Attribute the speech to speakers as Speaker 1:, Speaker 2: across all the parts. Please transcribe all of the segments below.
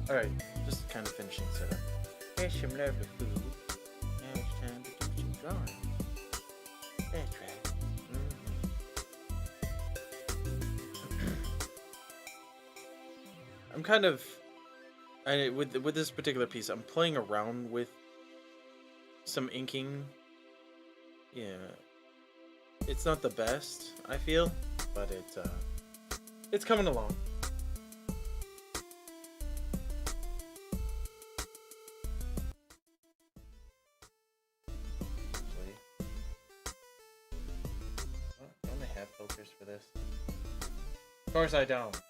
Speaker 1: Alright, just kind of finishing setup. Here's some lovely food. Now it's time to do some drawing. That's right. I'm kind of... with this particular piece, I'm playing around with some inking. Yeah. It's not the best, I feel, but it's coming along. Don't they have filters for this? Of course I don't.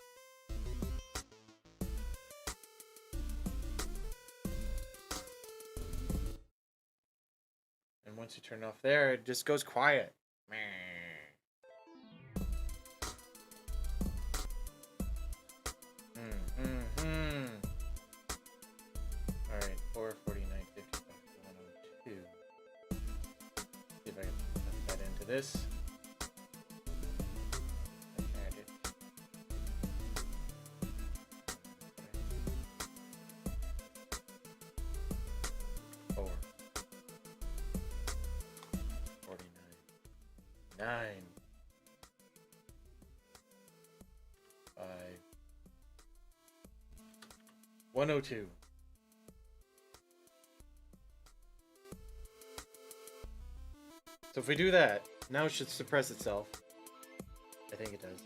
Speaker 1: And once you turn it off there, it just goes quiet. Alright, 449.55 102. See if I can put that into this. Add it. 4 49 9 5 102. So if we do that, now it should suppress itself. I think it does.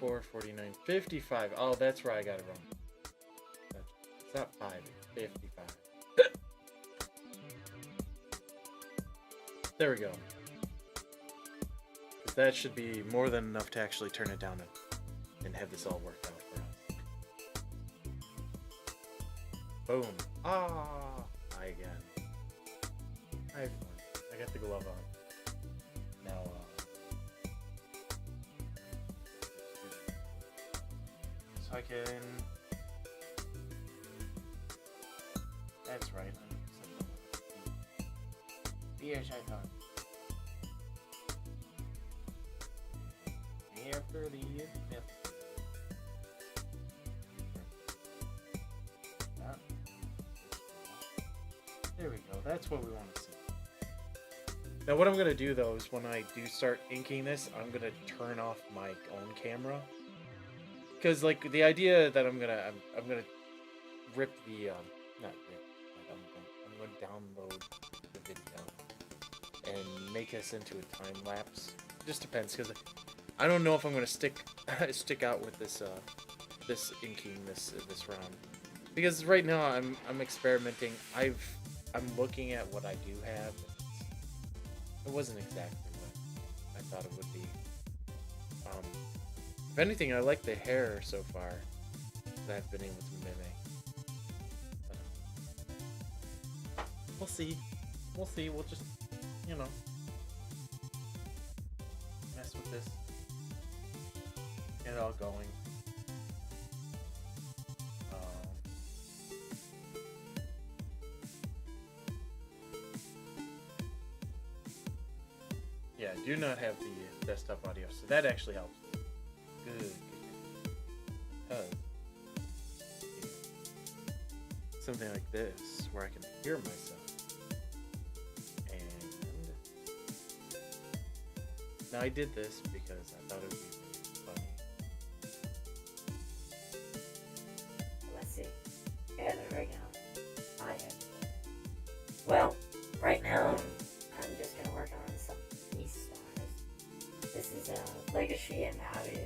Speaker 1: 449.55. Oh, that's where I got it wrong. It's not 5, it's 55. There we go. That should be more than enough to actually turn it down and have this all worked out for us. Boom. Ah! Hi again. Hi everyone. I got the glove on. Now, so I can... That's right. Yes, I thought. After the... Yep. There we go. That's what we want to see. Now what I'm going to do though is when I do start inking this, I'm going to turn off my own camera. Because like the idea that I'm going to rip the... not rip. I'm going to download the video and make this into a time lapse. It just depends because I don't know if I'm going to stick out with this this inking this round, because right now I'm experimenting. I'm looking at what I do have. It wasn't exactly what I thought it would be. If anything, I like the hair so far that I've been able to mimic. We'll see. We'll see. We'll just, you know, mess with this. Get it all going. Yeah, I do not have the desktop audio, so that actually helps. Good. Something like this, where I can hear myself. And now I did this because I thought it would be funny.
Speaker 2: Let's see. Yeah, right now. I am. Well, right now, I'm just gonna work on some Beastars. This is Legoshi and Haru.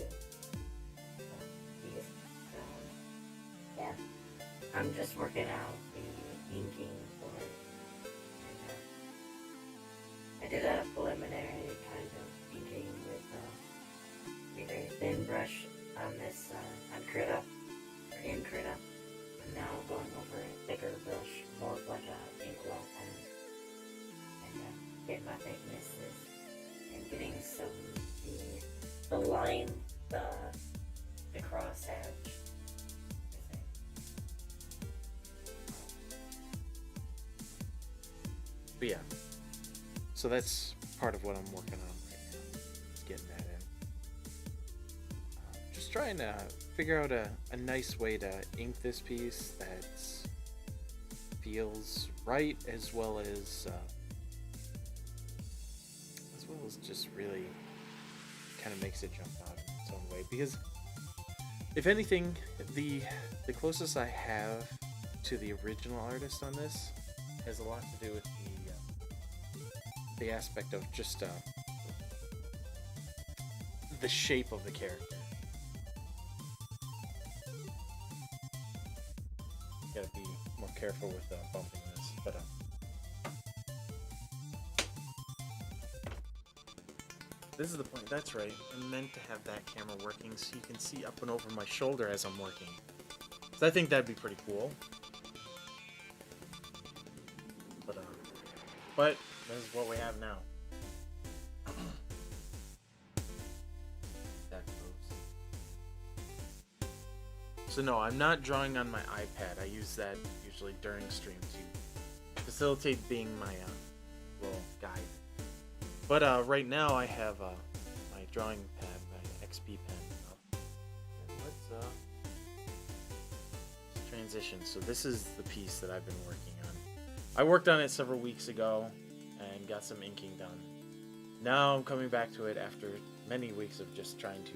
Speaker 2: Yeah. I'm just working out the inking for it. And, I did a preliminary kind of inking with a very thin brush on this on Krita, or in Krita. I'm now going over a thicker brush, more like a inkwell pen, and getting my thicknesses and getting some the line, the cross edge.
Speaker 1: But yeah, so that's part of what I'm working on right now. trying to figure out a nice way to ink this piece that feels right, as well as just really kind of makes it jump out in its own way. Because if anything, the closest I have to the original artist on this has a lot to do with the aspect of just the shape of the character. Gotta be more careful with bumping this, but this is the point. That's right. I meant to have that camera working so you can see up and over my shoulder as I'm working. So I think that'd be pretty cool. But this is what we have now. That close. So no, I'm not drawing on my iPad. I use that usually during streams to facilitate being my little guide. But right now I have my drawing pad, my XP pen up. And let's transition. So this is the piece that I've been working on. I worked on it several weeks ago and got some inking done. Now I'm coming back to it after many weeks of just trying to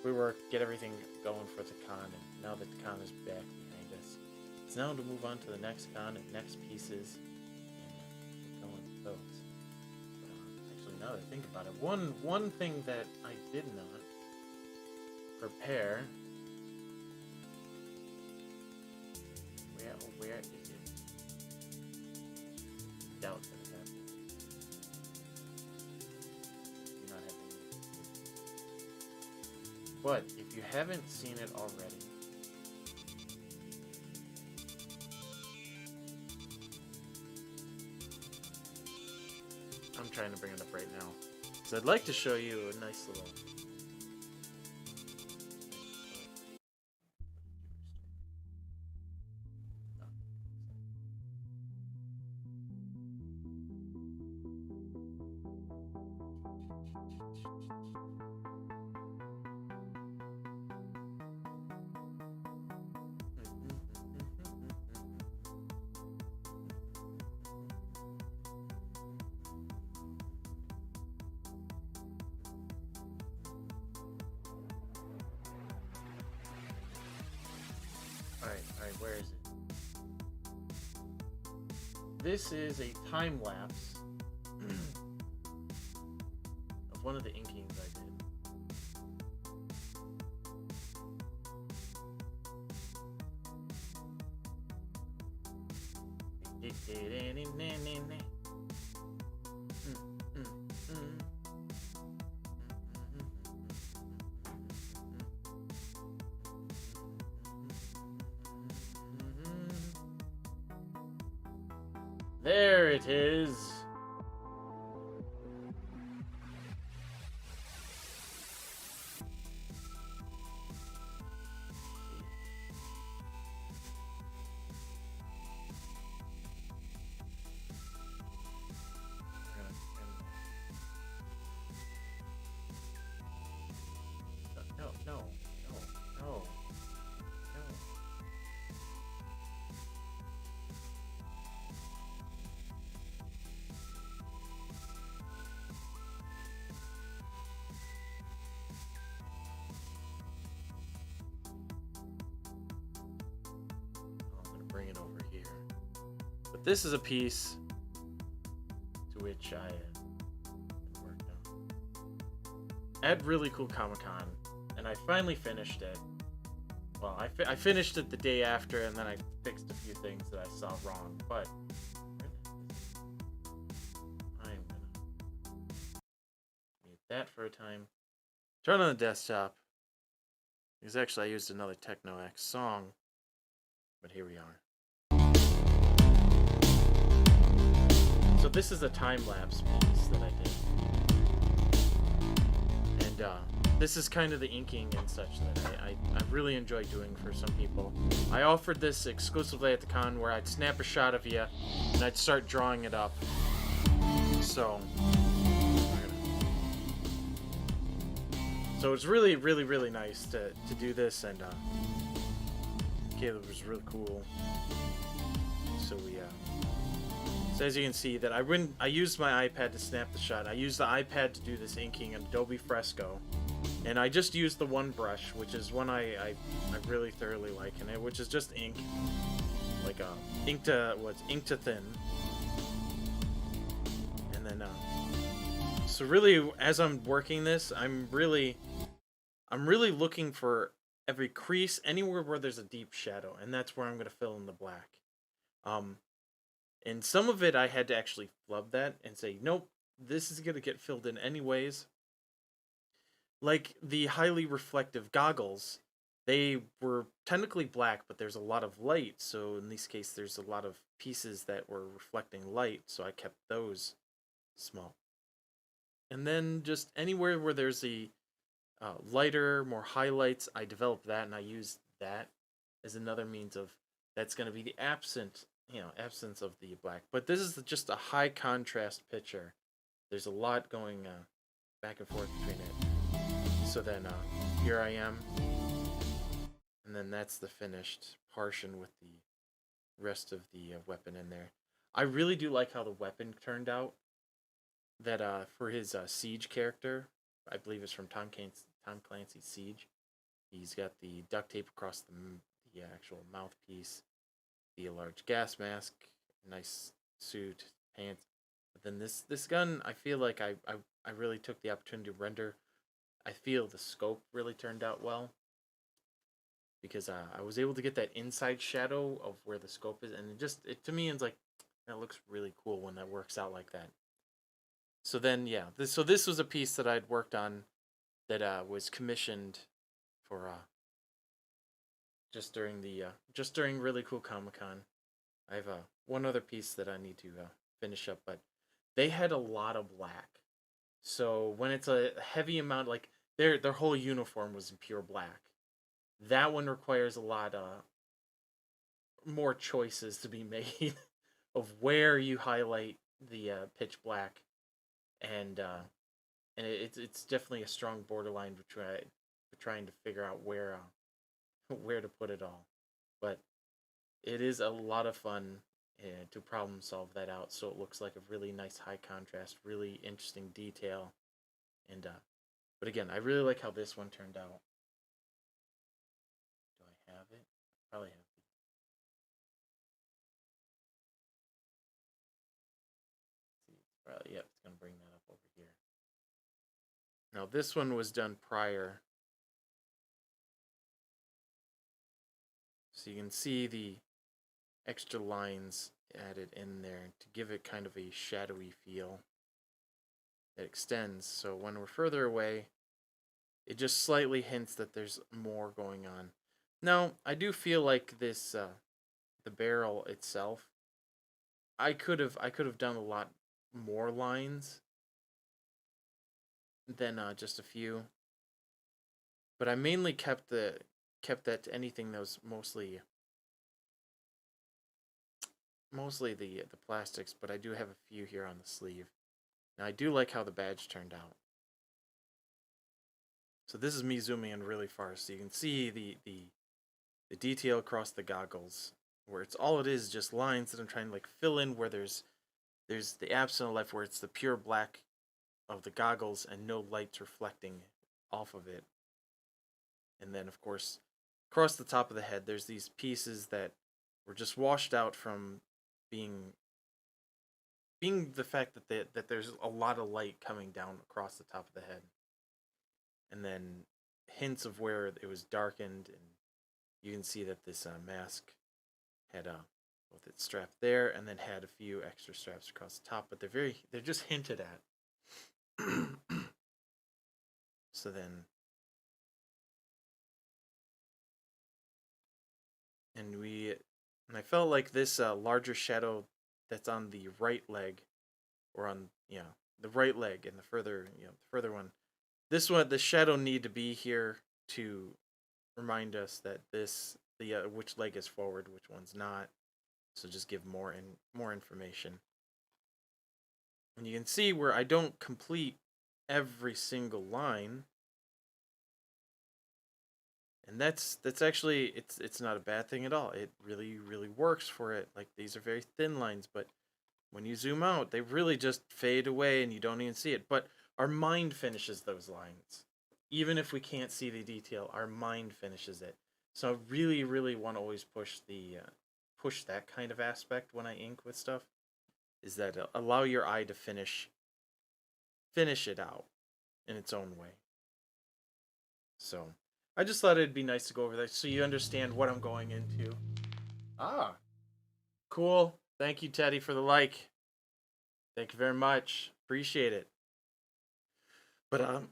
Speaker 1: rework, get everything going for the con, and now that the con is back behind us, it's now to move on to the next con and next pieces and get going with those. Actually, now that I think about it, one thing that I did not prepare. Where is it? Doubt that it happened. Do not have any. But if you haven't seen it already, I'm trying to bring it up right now. So I'd like to show you a nice little. Alright, where is it? This is a time lapse of one of the inkings I did. There it is. No. Bring it over here. But this is a piece to which I worked on at really cool Comic-Con, and I finally finished it. Well, I finished it the day after, and then I fixed a few things that I saw wrong, but I'm gonna mute that for a time. Turn on the desktop, because actually I used another Teknoaxe song, but here we are. So this is a time-lapse piece that I did. And this is kind of the inking and such that I really enjoy doing for some people. I offered this exclusively at the con where I'd snap a shot of you and I'd start drawing it up. So So it's really, really, really nice to do this, and Caleb was really cool. So we so as you can see that I used my iPad to snap the shot. I used the iPad to do this inking in Adobe Fresco, and I just used the one brush, which is one I really thoroughly like, and which is just ink, like ink to thin, and then so really as I'm working this, I'm really looking for every crease, anywhere where there's a deep shadow, and that's where I'm gonna fill in the black. And some of it I had to actually flub that and say, nope, this is gonna get filled in anyways. Like the highly reflective goggles, they were technically black, but there's a lot of light, so in this case there's a lot of pieces that were reflecting light, so I kept those small. And then just anywhere where there's a lighter, more highlights, I developed that, and I used that as another means of that's going to be the absence of the black. But this is just a high contrast picture. There's a lot going back and forth between it. So then here I am, and then that's the finished portion with the rest of the weapon in there. I really do like how the weapon turned out. That for his Siege character, I believe it's from Tom Clancy's Siege. He's got the duct tape across the actual mouthpiece, the large gas mask, nice suit, pants. But then this gun, I feel like I really took the opportunity to render. I feel the scope really turned out well, because I was able to get that inside shadow of where the scope is, and it to me it's like that looks really cool when that works out like that. So then yeah, this was a piece that I'd worked on that was commissioned for just during really cool Comic-Con. I have one other piece that I need to finish up, but they had a lot of black. So when it's a heavy amount, like their whole uniform was in pure black. That one requires a lot more choices to be made of where you highlight the pitch black, and it's definitely a strong borderline between trying to figure out where to put it all. But it is a lot of fun to problem solve that out, so it looks like a really nice high contrast, really interesting detail. And but again, I really like how this one turned out. Do I have it? Probably have it. See, it's probably, yep, it's gonna bring that up over here. Now this one was done prior, so you can see the extra lines added in there to give it kind of a shadowy feel that extends. So when we're further away, it just slightly hints that there's more going on. Now, I do feel like this the barrel itself, I could have done a lot more lines than just a few. But I mainly kept that to anything that was mostly the plastics, but I do have a few here on the sleeve. Now I do like how the badge turned out. So this is me zooming in really far, so you can see the detail across the goggles, where it's all it is just lines that I'm trying to like fill in where there's the absent left, where it's the pure black of the goggles and no lights reflecting off of it. And then of course across the top of the head there's these pieces that were just washed out from being the fact that there's a lot of light coming down across the top of the head, and then hints of where it was darkened, and you can see that this mask had both its strap there and then had a few extra straps across the top, but they're just hinted at. So then, and I felt like this larger shadow that's on the right leg, or on the right leg, and the further one, the shadow need to be here to remind us that which leg is forward, which one's not. So just give more information. And you can see where I don't complete every single line, And that's actually it's not a bad thing at all. It really works for it. Like these are very thin lines, but when you zoom out, they really just fade away and you don't even see it. But our mind finishes those lines. Even if we can't see the detail, our mind finishes it. So I really want to always push that kind of aspect when I ink with stuff. Is that allow your eye to finish it out in its own way. So I just thought it'd be nice to go over that so you understand what I'm going into. Ah, cool. Thank you, Teddy, for the like. Thank you very much. Appreciate it. But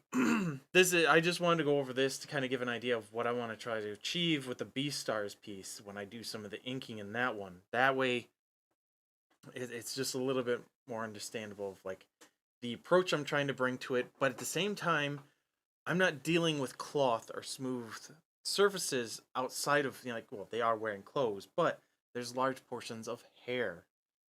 Speaker 1: this is I just wanted to go over this to kind of give an idea of what I want to try to achieve with the Beastars piece when I do some of the inking in that one. That way, it's just a little bit more understandable of like the approach I'm trying to bring to it. But at the same time, I'm not dealing with cloth or smooth surfaces outside of like well they are wearing clothes, but there's large portions of hair,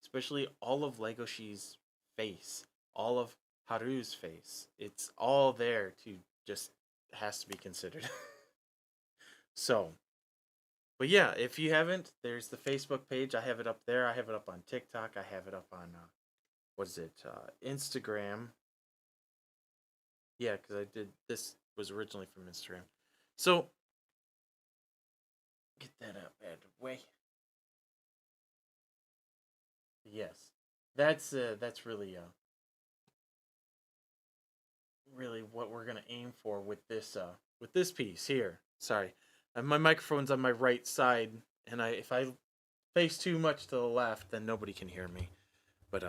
Speaker 1: especially all of Legoshi's face, all of Haru's face. It's all there to just has to be considered. So, but yeah, if you haven't, there's the Facebook page. I have it up there. I have it up on TikTok. I have it up on what is it? Instagram. Yeah, because I did this was originally from Instagram. So get that up out of the way. Yes, that's really what we're gonna aim for with this piece here. Sorry, my microphone's on my right side, and if I face too much to the left, then nobody can hear me. But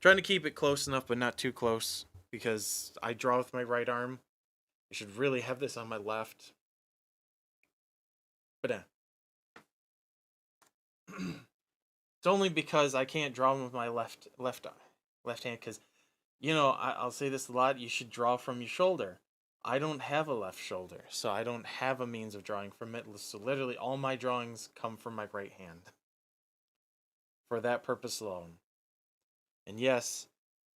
Speaker 1: trying to keep it close enough, but not too close because I draw with my right arm. I should really have this on my left. But it's only because I can't draw with my left hand because I'll say this a lot. You should draw from your shoulder. I don't have a left shoulder, so I don't have a means of drawing from it. So literally, all my drawings come from my right hand. For that purpose alone. And yes,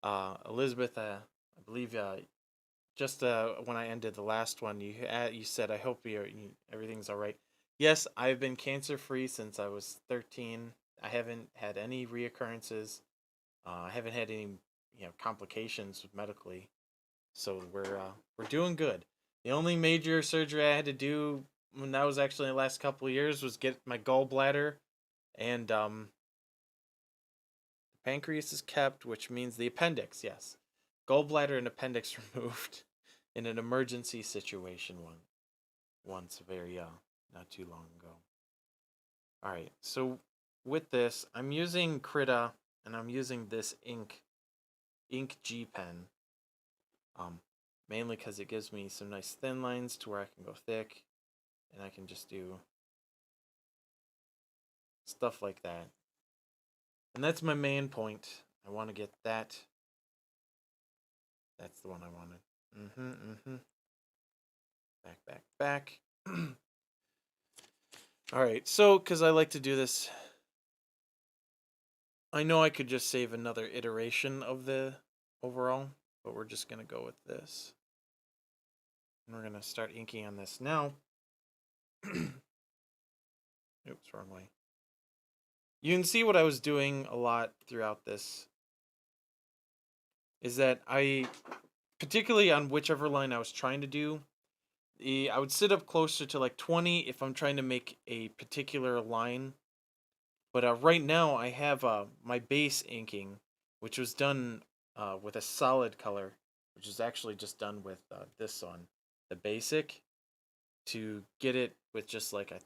Speaker 1: Elizabeth, I believe just when I ended the last one, you said I hope everything's all right. Yes, I've been cancer free since I was 13. I haven't had any reoccurrences. I haven't had any complications medically, so we're doing good. The only major surgery I had to do when that was actually in the last couple of years was get my gallbladder and pancreas is kept, which means the appendix, yes. Gallbladder and appendix removed in an emergency situation once very not too long ago. Alright, so with this, I'm using Krita and I'm using this ink G pen. Mainly because it gives me some nice thin lines to where I can go thick and I can just do stuff like that. And that's my main point. I want to get that. That's the one I wanted. Back. Alright, so, because I like to do this, I know I could just save another iteration of the overall, but we're just going to go with this. And we're going to start inking on this now. Oops, wrong way. You can see what I was doing a lot throughout this is that I, particularly on whichever line I was trying to do, I would sit up closer to like 20 if I'm trying to make a particular line. But right now I have my base inking, which was done with a solid color, which is actually just done with this on the basic, to get it with just like I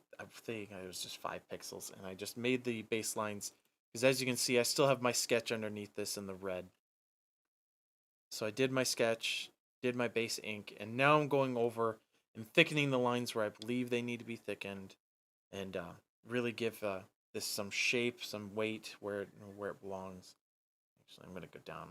Speaker 1: think it was just 5 pixels, and I just made the baselines because as you can see I still have my sketch underneath this in the red. So I did my sketch, did my base ink, and now I'm going over and thickening the lines where I believe they need to be thickened, and really give this some shape, some weight where it belongs. Actually, I'm gonna go down.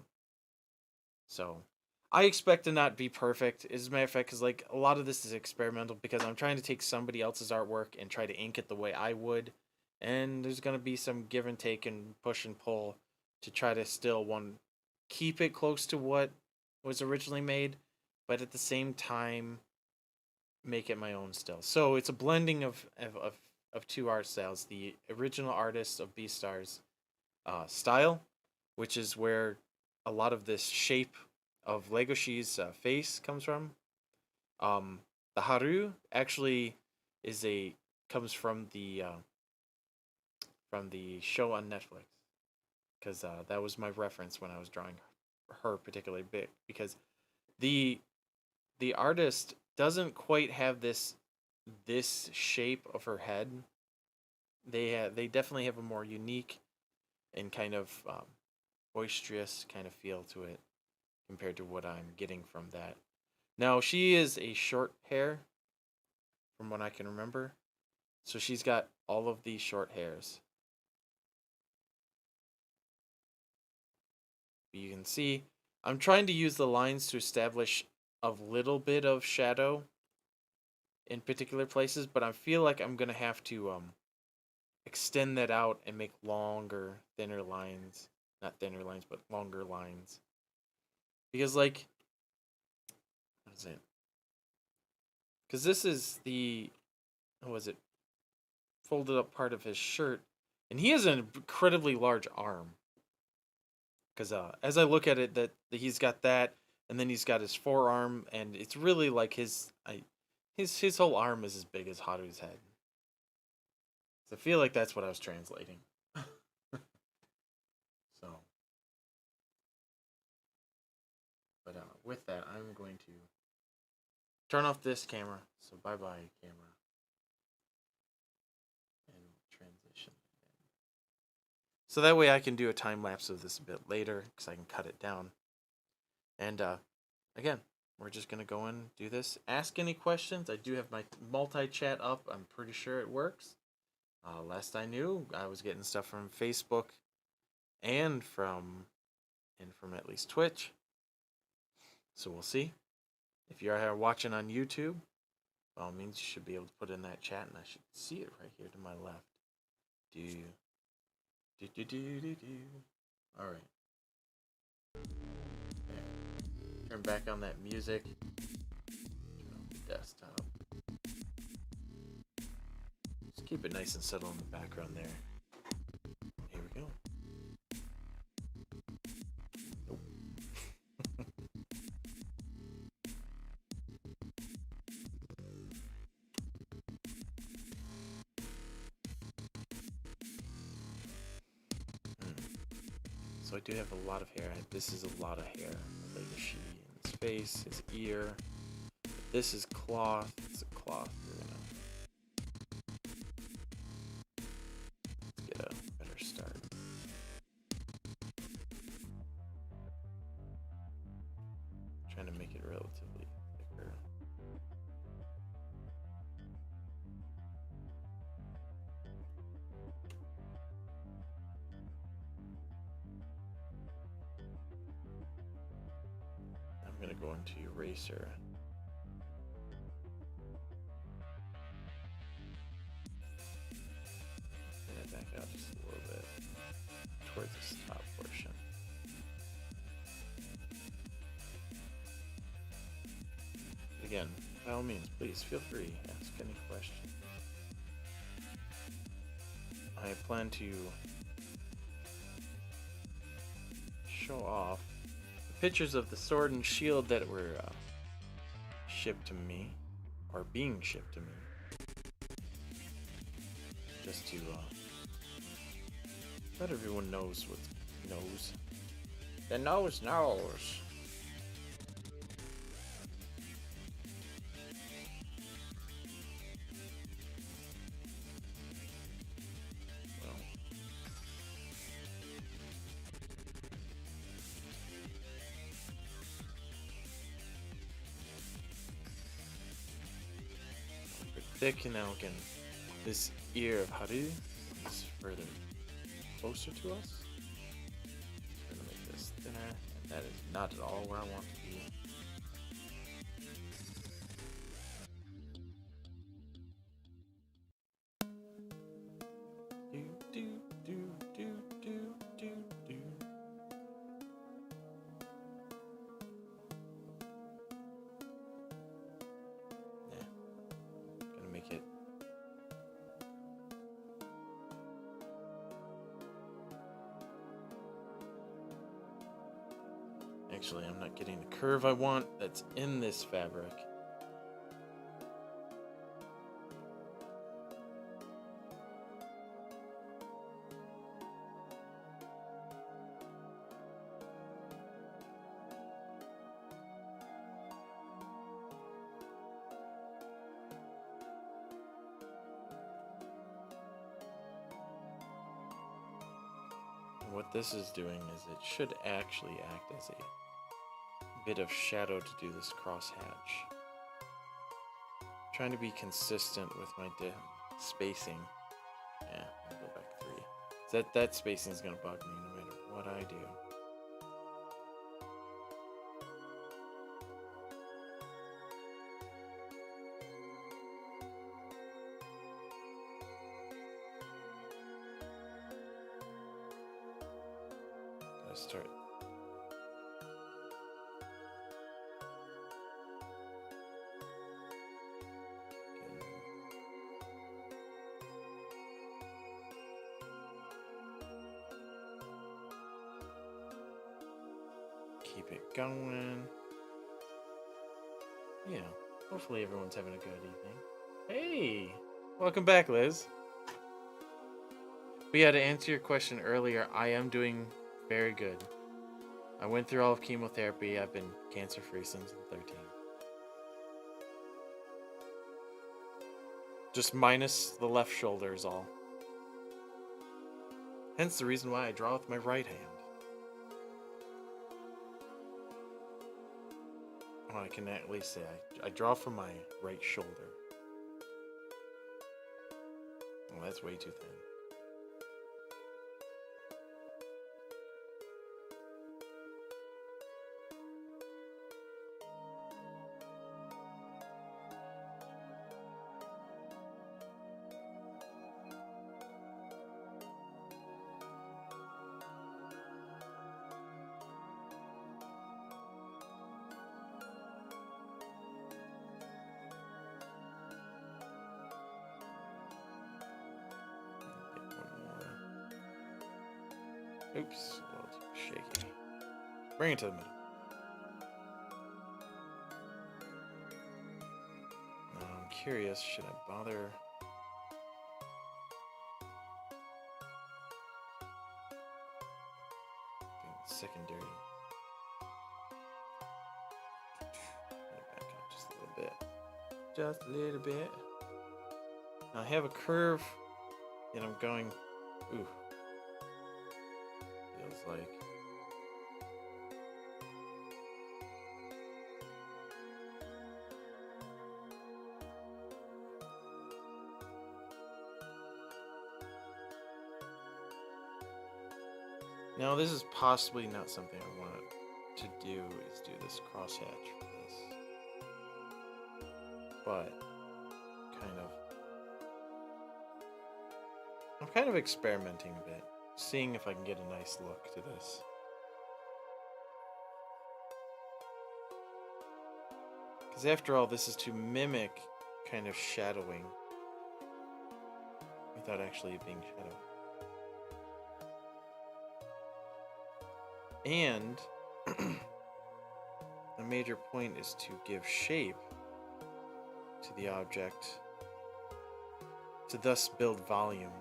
Speaker 1: So I expect to not be perfect. As a matter of fact, because like a lot of this is experimental because I'm trying to take somebody else's artwork and try to ink it the way I would, and there's gonna be some give and take and push and pull to try to still keep it close to what was originally made, but at the same time make it my own still. So it's a blending of two art styles. The original artist of Beastar's style, which is where a lot of this shape of Legoshi's face comes from. The Haru actually is a comes from the show on Netflix, because that was my reference when I was drawing her particularly big, because the the artist doesn't quite have this shape of her head. They definitely have a more unique and kind of boisterous kind of feel to it compared to what I'm getting from that. Now she is a short hair from what I can remember. So she's got all of these short hairs. You can see I'm trying to use the lines to establish a little bit of shadow in particular places, but I feel like I'm gonna have to extend that out and make longer, thinner lines. Not thinner lines, but longer lines. Because like, what is it? Because this is the, what was it? Folded up part of his shirt, and he has an incredibly large arm. Because as I look at it, that he's got that, and then he's got his forearm, and it's really like his whole arm is as big as Haru's head. So I feel like that's what I was translating. So, but with that, I'm going to turn off this camera. So bye bye camera, and transition. So that way I can do a time lapse of this a bit later, because I can cut it down. And again, we're just gonna go and do this. Ask any questions. I do have my multi-chat up. I'm pretty sure it works. Last I knew, I was getting stuff from Facebook and from at least Twitch. So we'll see. If you're watching on YouTube, by all means, you should be able to put in that chat, and I should see it right here to my left. All right. There. Turn back on that music. Turn off the desktop. Just keep it nice and subtle in the background there. Here we go. Nope. So I do have a lot of hair. This is a lot of hair. Legoshi in his face, his ear. This is cloth. It's a cloth. We're gonna get a better start. Trying to make it relatively thicker. I'm gonna go into eraser. Bring it back out just a little bit towards this top portion. Again, by all means, please feel free to ask any question. I plan to show off the pictures of the sword and shield that were shipped to me, or being shipped to me, just to let everyone knows what knows. The nose knows. Thick, and now again, this ear of Haru is further closer to us. I'm gonna make this thinner, and that is not at all where I want to be. Actually, I'm not getting the curve I want that's in this fabric. What this is doing is it should actually act as a bit of shadow to do this crosshatch. Trying to be consistent with my spacing. Yeah, I'll go back 3. That spacing is gonna bug me no matter what I do. Start. Keep it going. Yeah, hopefully everyone's having a good evening. Hey, welcome back, Liz. But yeah, to answer your question earlier, I am doing very good. I went through all of chemotherapy. I've been cancer-free since I'm 13. Just minus the left shoulder is all. Hence the reason why I draw with my right hand. Well, I can at least say I draw from my right shoulder. Well, that's way too thin. Oops, a little too shaky. Bring it to the middle. Now I'm curious, should I bother? Doing secondary. Back up just a little bit. Just a little bit. Now I have a curve, and I'm going, ooh. Feels like. Now this is possibly not something I want to do, is do this crosshatch for this. But, I'm kind of experimenting a bit, seeing if I can get a nice look to this. Because after all, this is to mimic kind of shadowing without actually being shadowed. And a major point is to give shape to the object, to thus build volume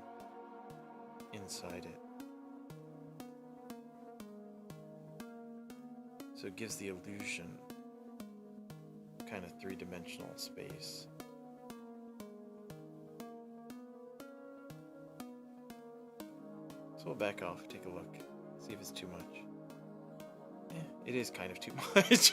Speaker 1: inside it. So it gives the illusion of kind of three-dimensional space. So we'll back off, take a look, see if it's too much. It is kind of too much.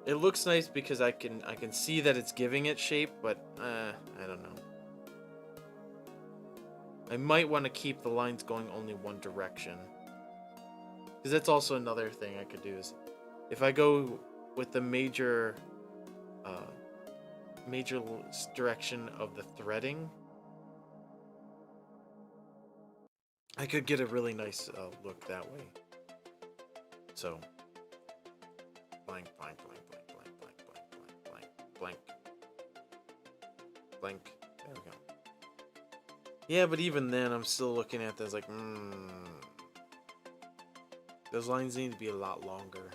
Speaker 1: It looks nice because I can see that it's giving it shape, but I don't know. I might want to keep the lines going only one direction, because that's also another thing I could do is if I go with the major direction of the threading, I could get a really nice look that way. So, blank, blank, blank, blank, blank, blank, blank, blank, blank, blank. There we go. Yeah, but even then, I'm still looking at this like, those lines need to be a lot longer.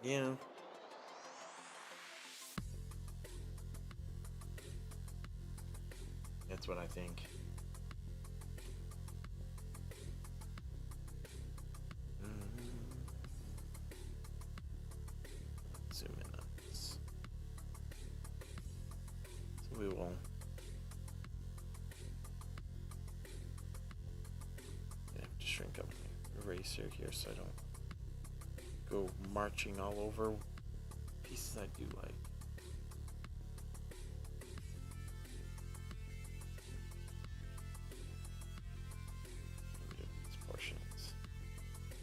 Speaker 1: Yeah. That's what I think. Zoom in on this. So we will have to shrink up my eraser here so I don't go marching all over pieces I do like. These portions.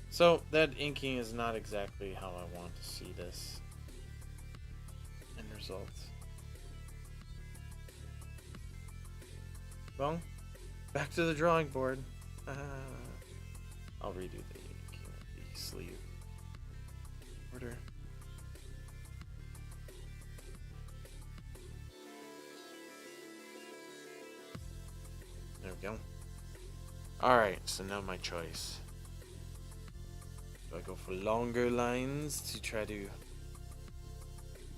Speaker 1: So that inking is not exactly how I want to see this end result. Well, back to the drawing board. I'll redo the inking of the sleeve order. There we go. Alright, so now my choice. Do I go for longer lines to try to...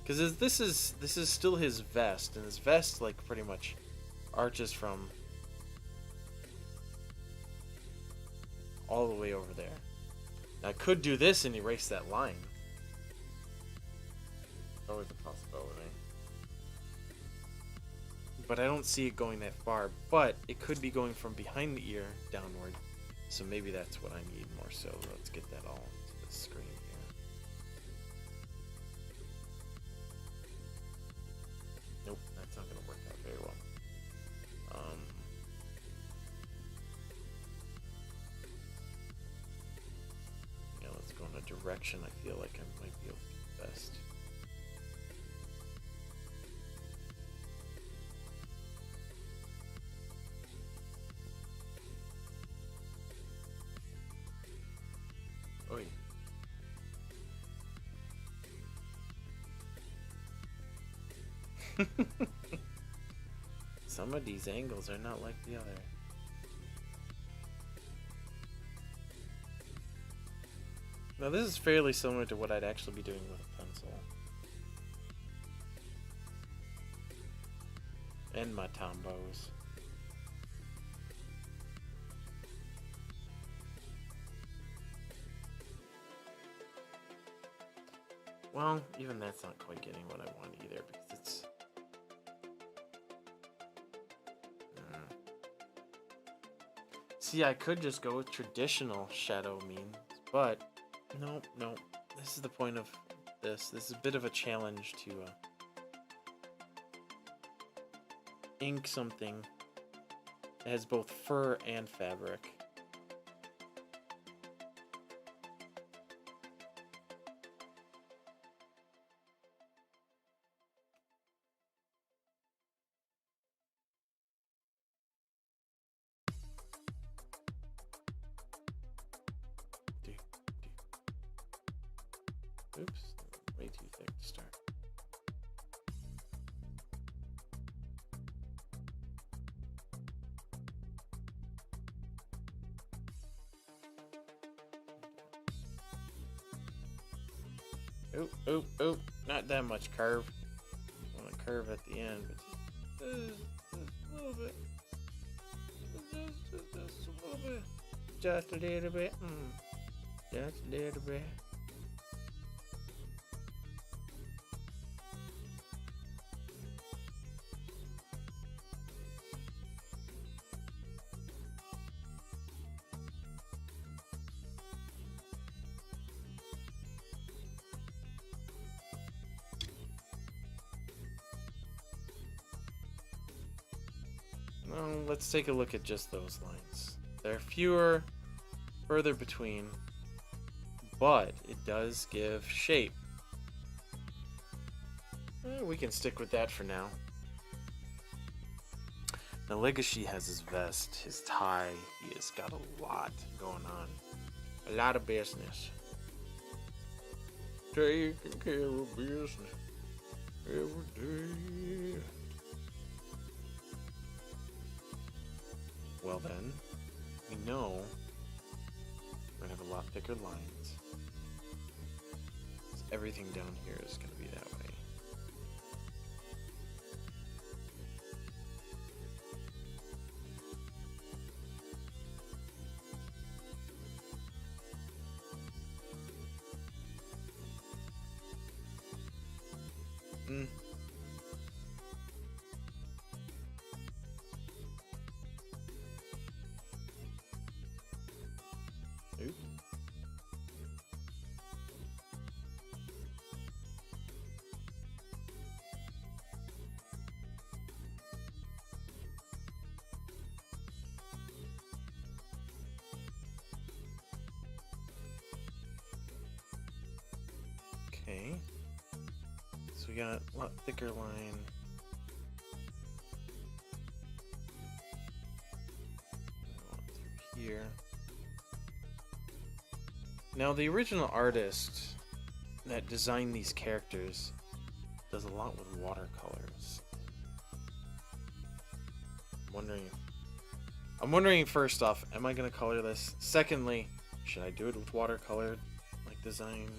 Speaker 1: Because this is still his vest, and his vest like pretty much arches from all the way over there. Now, I could do this and erase that line. Always a possibility. But I don't see it going that far. But it could be going from behind the ear downward. So maybe that's what I need more so. Let's get that all to the screen here. Nope, that's not going to work out very well. Yeah, let's go in a direction I feel like I might be able to do best. Oi. Some of these angles are not like the other. Now this is fairly similar to what I'd actually be doing with a pencil. And my tombos. Well, even that's not quite getting what I want either because it's... See, I could just go with traditional shadow means, but no. This is the point of this. This is a bit of a challenge to ink something that has both fur and fabric. Oops, way too thick to start. Oh, not that much curve. I want to curve at the end, but just a little bit. Just a little bit. Just a little bit. Just a little bit. Well, let's take a look at just those lines. There are further between, but it does give shape. We can stick with that for now. Now, Legoshi has his vest, his tie. He has got a lot going on. A lot of business. taking care of business every day. Well then, we know we're gonna have a lot thicker lines. Everything down here is gonna be that way. Oops. Okay. So we got a lot thicker line. Through here. Now the original artist that designed these characters does a lot with watercolors. I'm wondering first off, am I gonna color this? Secondly, should I do it with watercolor like design?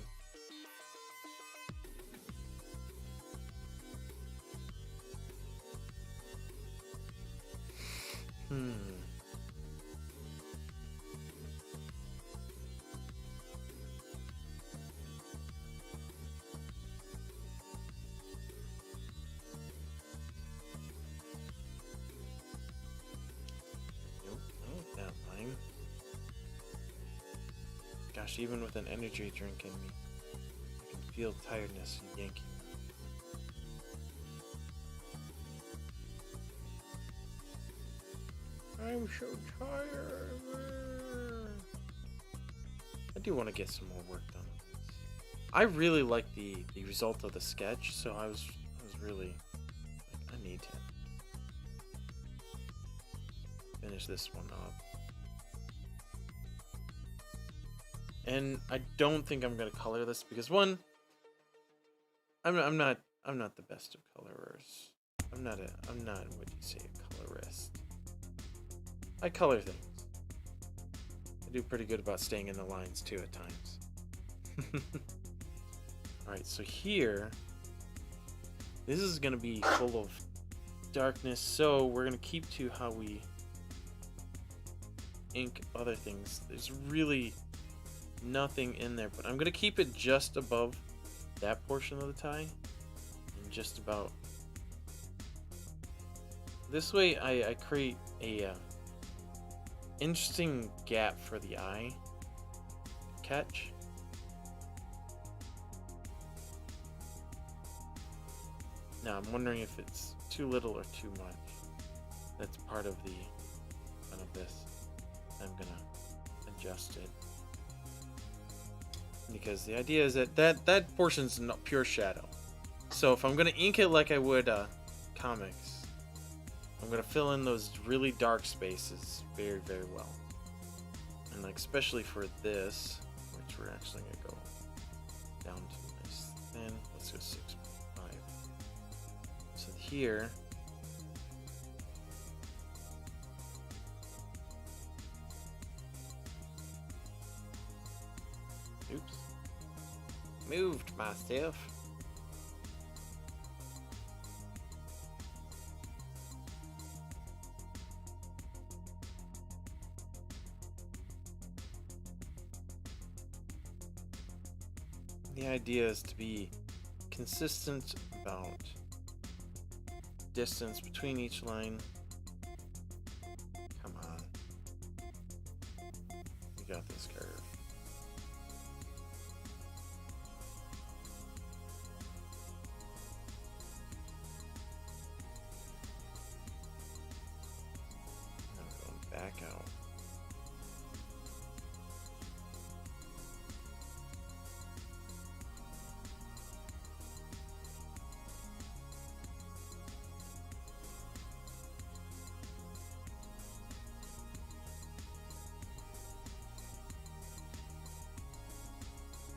Speaker 1: Gosh, even with an energy drink in me, I can feel tiredness yanking. I'm so tired. I do want to get some more work done. I really like the result of the sketch, so I was really like, I need to finish this one up. And I don't think I'm gonna color this because one, I'm not the best of colorers. I'm not what you say, a colorist. I color things. I do pretty good about staying in the lines too at times. Alright, so here, this is gonna be full of darkness, so we're gonna keep to how we ink other things. There's really nothing in there, but I'm gonna keep it just above that portion of the tie and just about this way. I create a interesting gap for the eye to catch. Now I'm wondering if it's too little or too much. That's part of the fun of this. I'm gonna adjust it. Because the idea is that portion's not pure shadow. So if I'm gonna ink it like I would comics, I'm gonna fill in those really dark spaces very, very well. And like especially for this, which we're actually gonna go down to this thin. Let's go 6.5. So here. Oops. Moved myself. The idea is to be consistent about distance between each line. Come on. We got this curve. Back out.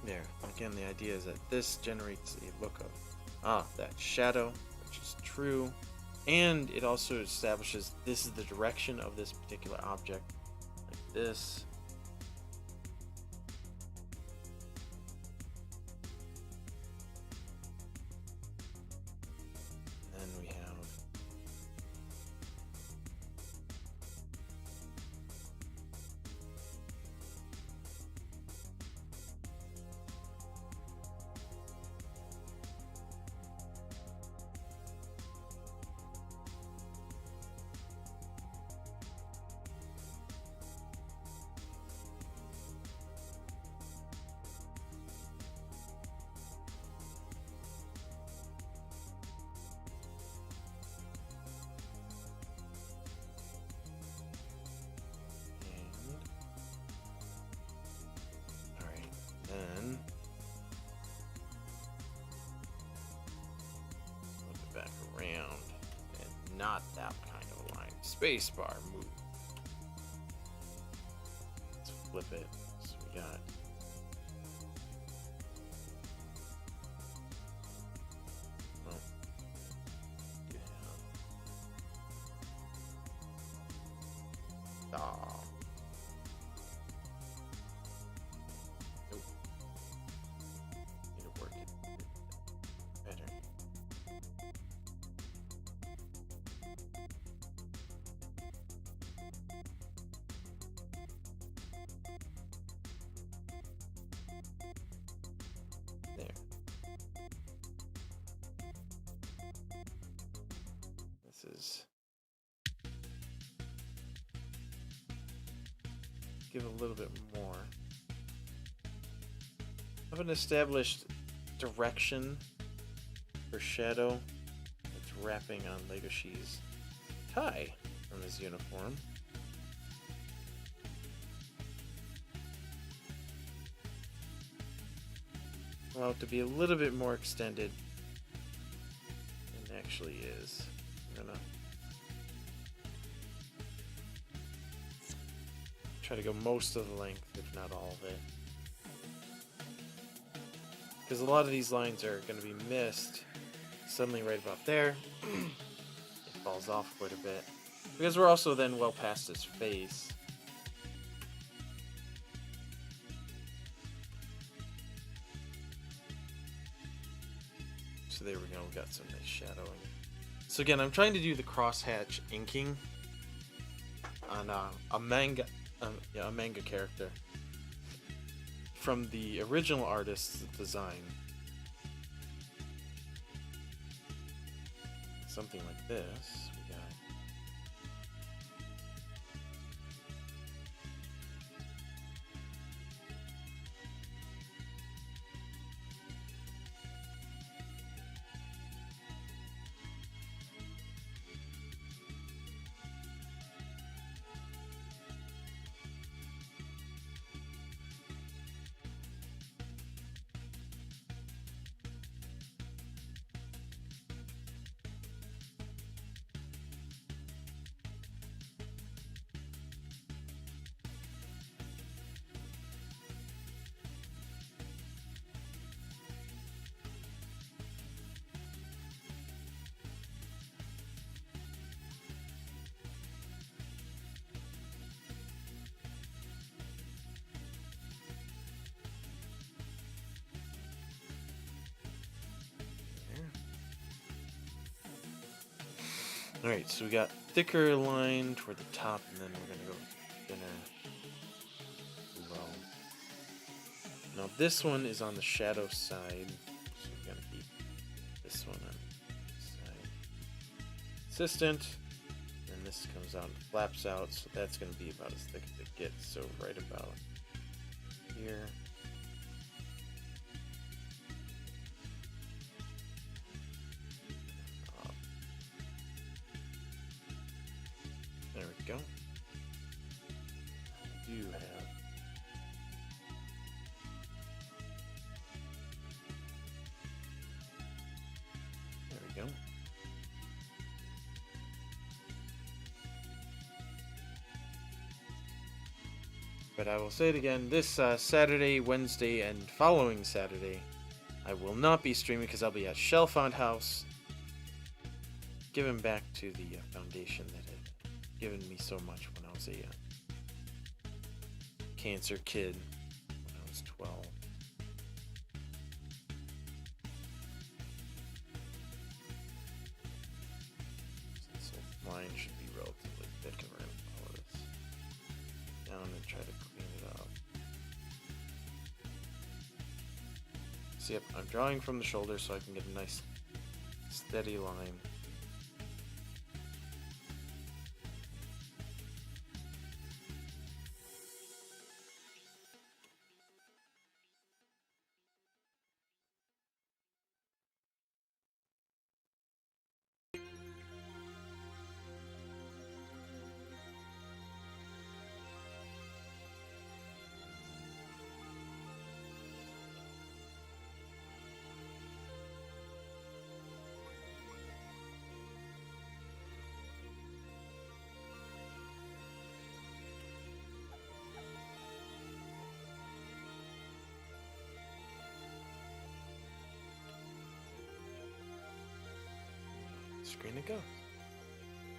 Speaker 1: There. Again, the idea is that this generates a look of that shadow, which is true, and it also establishes this is the direction of this particular object, like this. And then we have then flip it back around, and not that kind of a line. Spacebar, move. Let's flip it. So we got well, you have nope. Need to work it better. There. This is give it a little bit more. I have an established direction for shadow. It's wrapping on Legoshi's tie from his uniform. Allow it to be a little bit more extended than it actually is. I'm gonna try to go most of the length, if not all of it. Because a lot of these lines are going to be missed suddenly right about there. It falls off quite a bit. Because we're also then well past his face. So there we go, we got some nice shadowing. So again, I'm trying to do the crosshatch inking on a manga character from the original artist's design. Something like this. We got Alright, so we got thicker line toward the top, and then we're going to go thinner below. Now this one is on the shadow side, so we're going to keep this one on the side consistent. And this comes out and flaps out, so that's going to be about as thick as it gets, so right about here. There we go. I do have there we go. But I will say it again, this Saturday, Wednesday, and following Saturday, I will not be streaming because I'll be at Shellfound House, giving back to the foundation that had given me so much when I was a cancer kid when I was 12. So mine should be relatively thick, and we're going to follow this down and try to clean it up. So yep, I'm drawing from the shoulder so I can get a nice steady line. Screen it goes.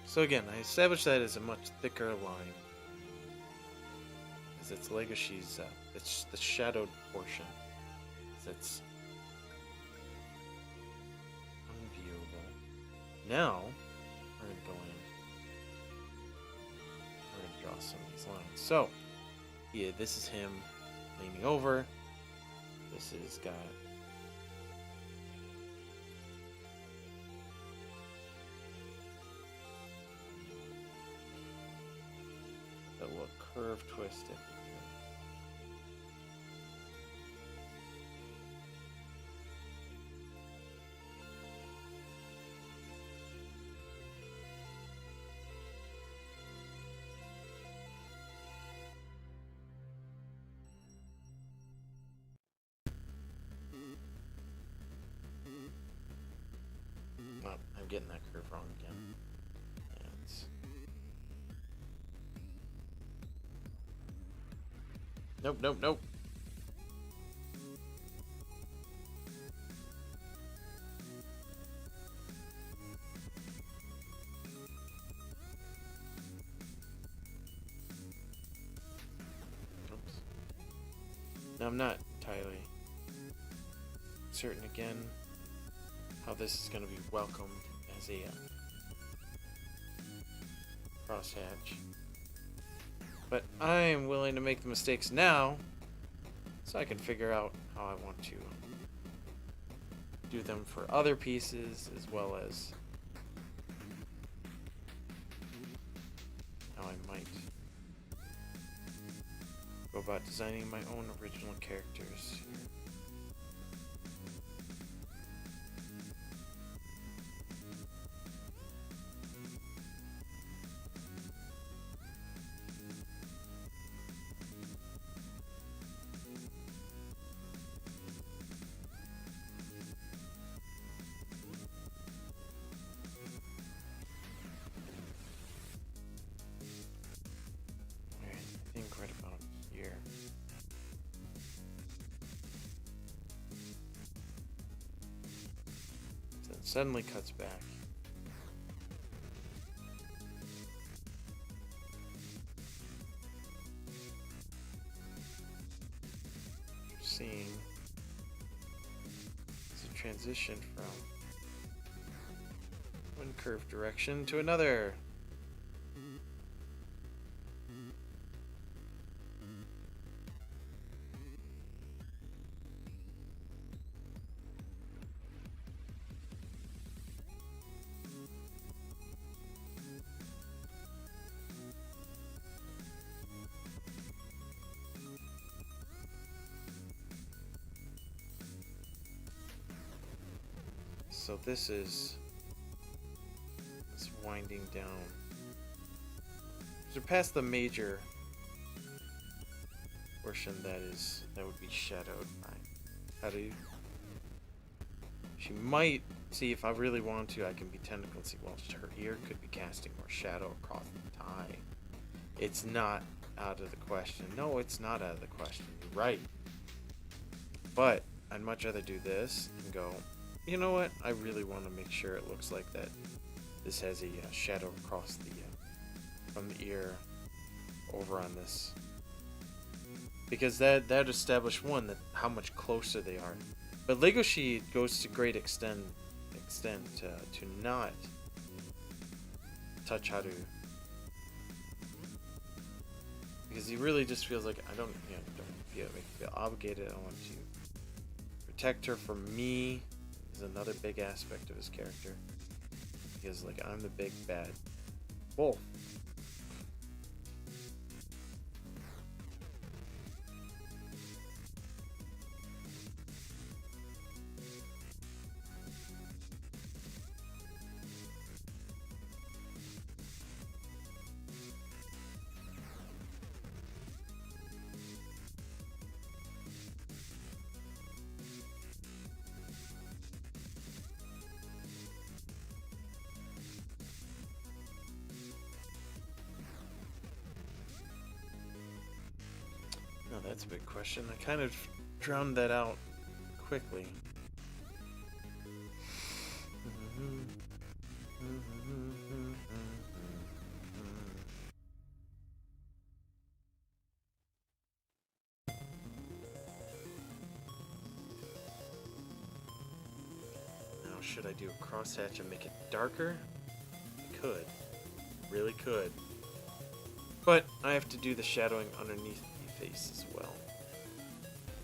Speaker 1: So again, I established that as a much thicker line, as it's Legoshi's, it's the shadowed portion, that's unviewable. Now, we're going to go in, we're going to draw some of these lines. So, yeah, this is him leaning over, this is got little curve twist in here. Oh, I'm getting that curve wrong again. Nope, nope, nope. Oops. Now I'm not entirely certain again how this is going to be welcomed as a crosshatch. But I'm willing to make the mistakes now, so I can figure out how I want to do them for other pieces, as well as how I might go about designing my own original characters. Right about here. Then suddenly cuts back. Seeing it's a transition from one curved direction to another. So this is winding down. So past the major portion that would be shadowed by Haru. She might see if I really want to. I can be technical and see. Well, her ear could be casting more shadow across the tie. It's not out of the question. No, it's not out of the question. You're right. But I'd much rather do this and go, you know what? I really want to make sure it looks like that. This has a shadow across the from the ear over on this, because that established one, that how much closer they are. But Legoshi goes to great extent to not touch Haru, because he really just feels like I don't feel obligated. I want to protect her from me. Is another big aspect of his character, because like I'm the big bad wolf. No, that's a big question. I kind of drowned that out quickly. Now, should I do a crosshatch and make it darker? I could. Really could. But I have to do the shadowing underneath the face as well.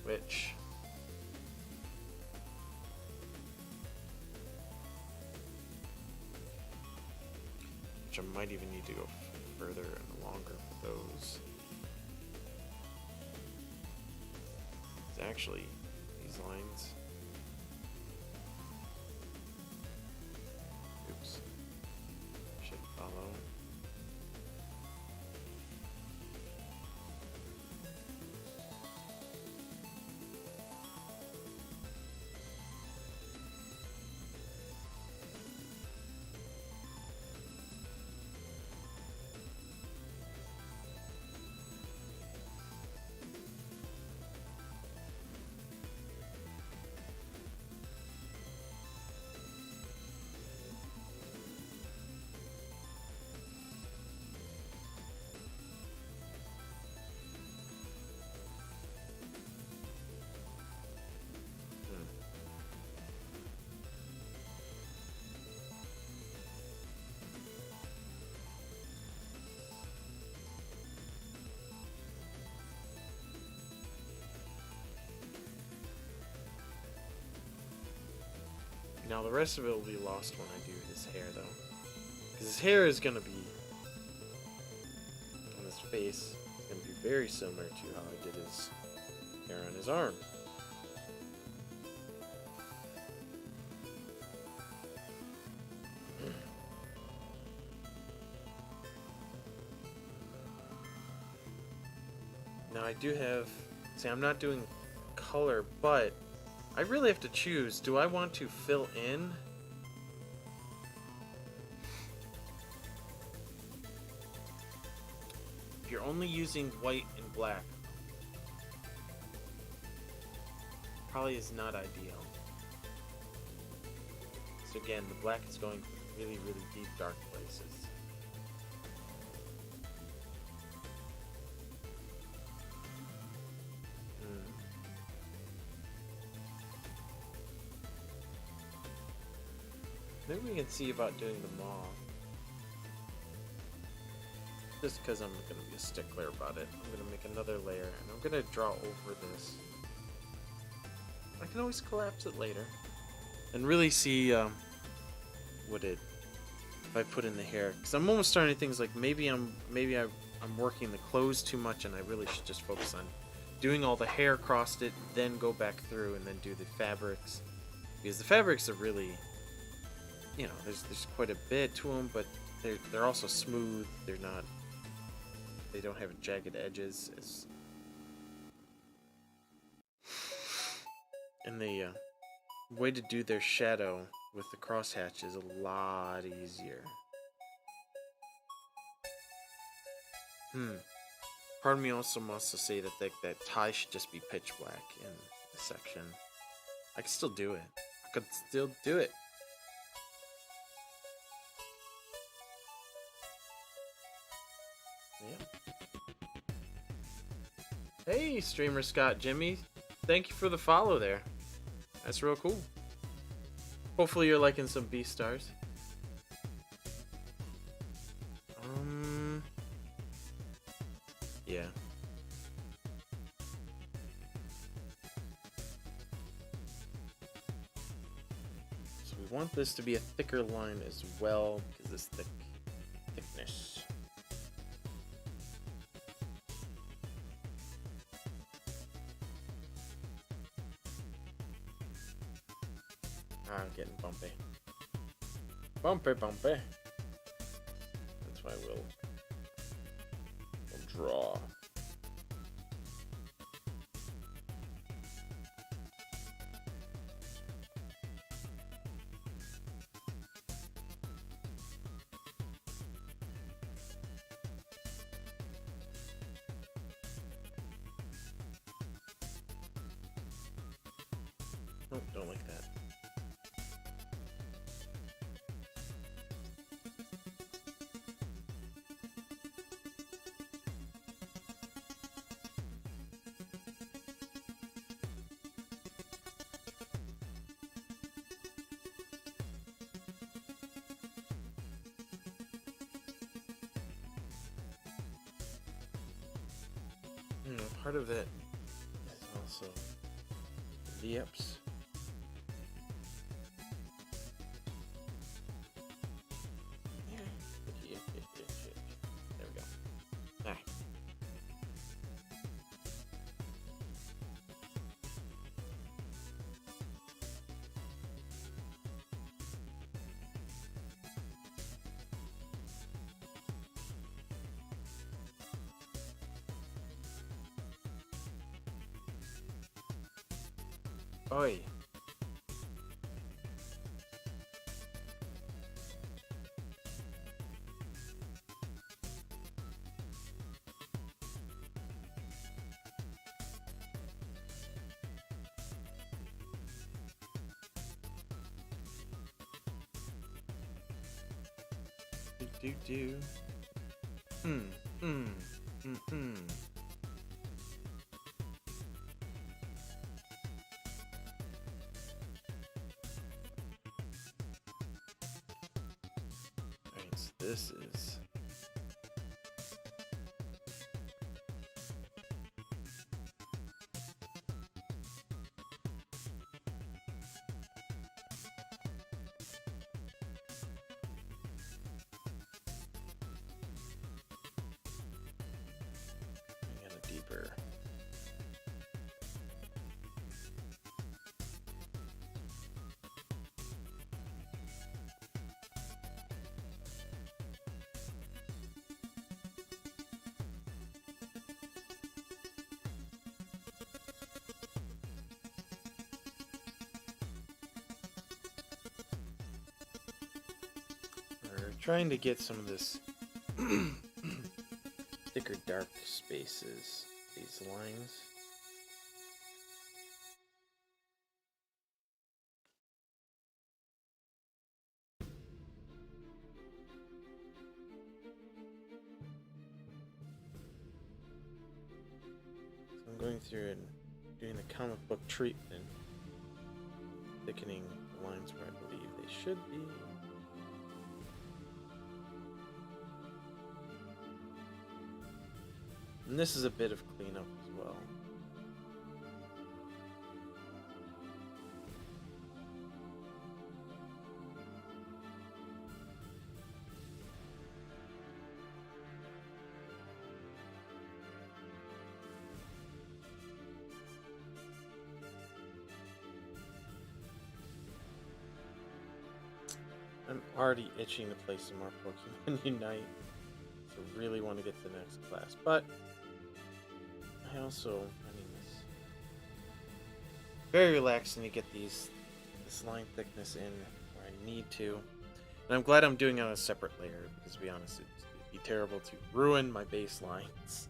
Speaker 1: Which I might even need to go further and longer with those. It's actually these lines. Oops. Should follow. Now the rest of it will be lost when I do his hair, though, because his hair is gonna be on his face. It's gonna be very similar to how I did his hair on his arm. Now I do have. See, I'm not doing color, but I really have to choose. Do I want to fill in? If you're only using white and black, probably is not ideal. So again, the black is going for really, really deep, dark places. Maybe we can see about doing the moth. Just because I'm going to be a stickler about it. I'm going to make another layer, and I'm going to draw over this. I can always collapse it later. And really see what it... If I put in the hair. Because I'm almost starting to think like maybe I'm working the clothes too much, and I really should just focus on doing all the hair across it, then go back through and then do the fabrics. Because the fabrics are really... You know, there's quite a bit to them, but they're also smooth. They're not. They don't have jagged edges. And the way to do their shadow with the crosshatch is a lot easier. Part of me also wants to say that that tie should just be pitch black in the section. I could still do it. I could still do it. Yeah. Hey, streamer Scott Jimmy. Thank you for the follow there. That's real cool. Hopefully you're liking some Beastars. Yeah. So we want this to be a thicker line as well, because this thickness. I'm getting bumpy. Bumpy. That's why we'll draw. Oh, don't like that. Part of it is also the ups. There we go. Ah. Oi. Do. Alright, so this is deeper. We're trying to get some of this thicker dark spaces, these lines. So I'm going through and doing the comic book treatment, thickening the lines where I believe they should be. And this is a bit of cleanup as well. I'm already itching to play some more Pokemon Unite. So really want to get to the next class, but I mean, it's very relaxing to get this line thickness in where I need to. And I'm glad I'm doing it on a separate layer, because to be honest, it'd be terrible to ruin my base lines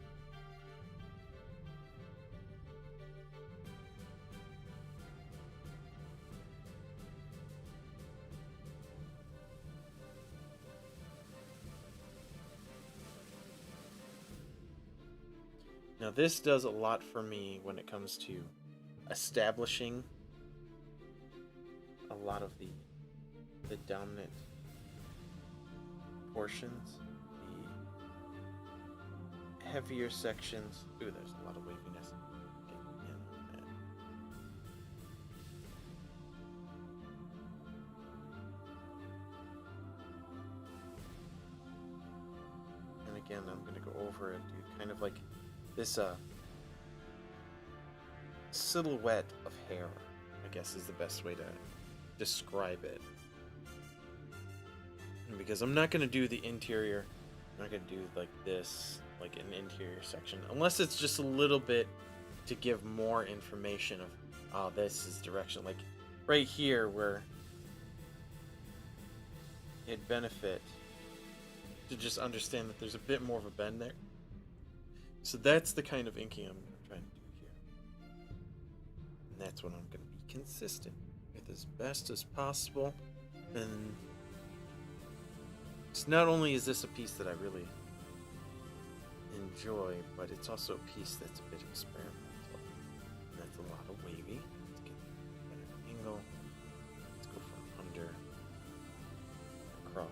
Speaker 1: Now this does a lot for me when it comes to establishing a lot of the dominant portions, the heavier sections. Ooh, there's a lot of waviness. And again, I'm going to go over and do kind of like this silhouette of hair, I guess is the best way to describe it. Because I'm not going to do the interior, I'm not going to do like this, like an interior section, unless it's just a little bit to give more information of, oh, this is direction. Like right here where it'd benefit to just understand that there's a bit more of a bend there. So that's the kind of inking I'm trying to do here. And that's what I'm going to be consistent with as best as possible. And it's not only is this a piece that I really enjoy, but it's also a piece that's a bit experimental. And that's a lot of wavy. Let's get a better angle. Let's go from under across.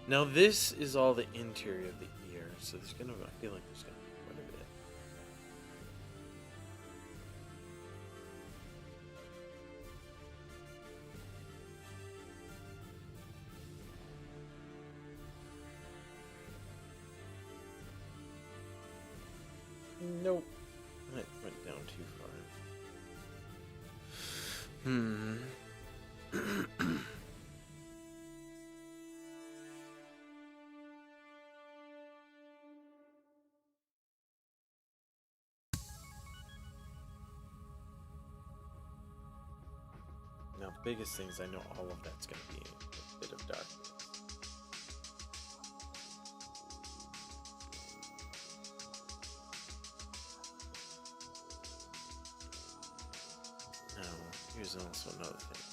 Speaker 1: Now this is all the interior of the ear, so there's gonna, I feel like there's gonna be quite a bit. Nope, that went down too far. Now, the biggest thing is I know all of that's going to be a bit of darkness. Now, here's also another thing.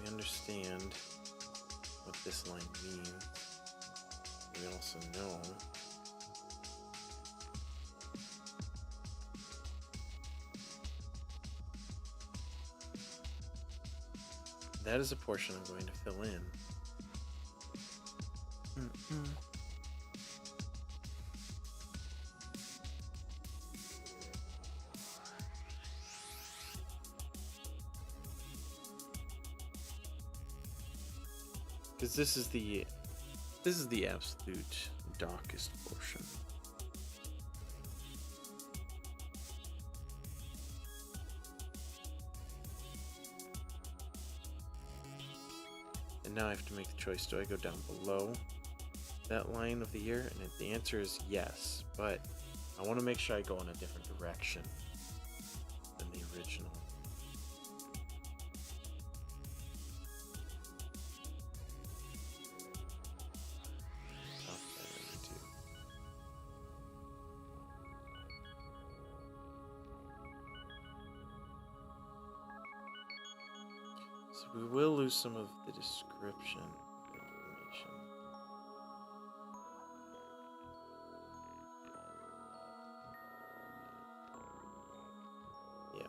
Speaker 1: We understand what this line means. We also know that is a portion I'm going to fill in. Because this is the absolute darkest portion. Now I have to make the choice, do I go down below that line of the ear? And the answer is yes, but I want to make sure I go in a different direction than the original. Top that too. So we will lose some of the description information. Yeah.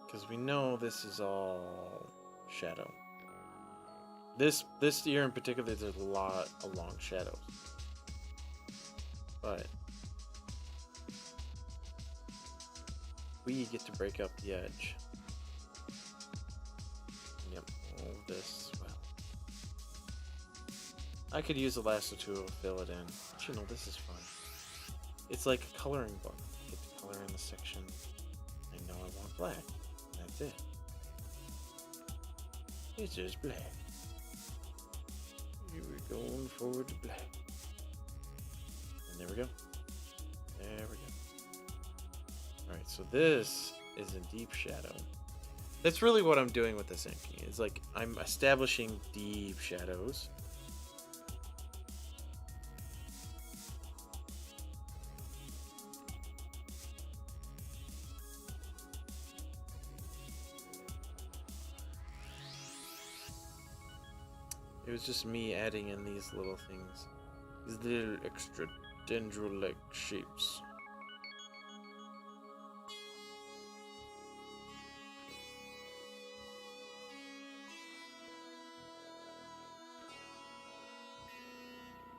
Speaker 1: Because we know this is all shadow. This year in particular, there's a lot of long shadows. But we get to break up the edge. Yep, all this, well. I could use a lasso to fill it in. But you know, this is fun. It's like a coloring book. You get to color in the section. I know I want black. And that's it. It's just black. We're going forward to black. And there we go. There we go. Alright, so this is a deep shadow. That's really what I'm doing with this inking. It's like I'm establishing deep shadows. It was just me adding in these little things. These little extra dendril-like shapes.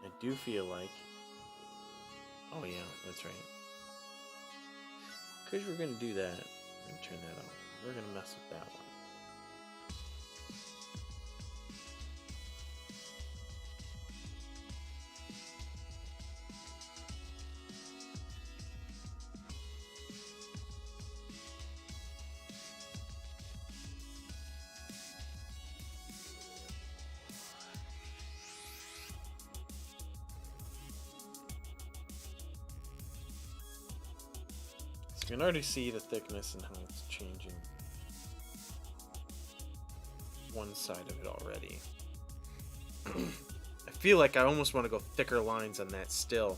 Speaker 1: I do feel like... Oh yeah, that's right. Because we're going to do that. I'm going to turn that off. We're going to mess with that one. You can already see the thickness and how it's changing one side of it already. I feel like I almost want to go thicker lines on that still,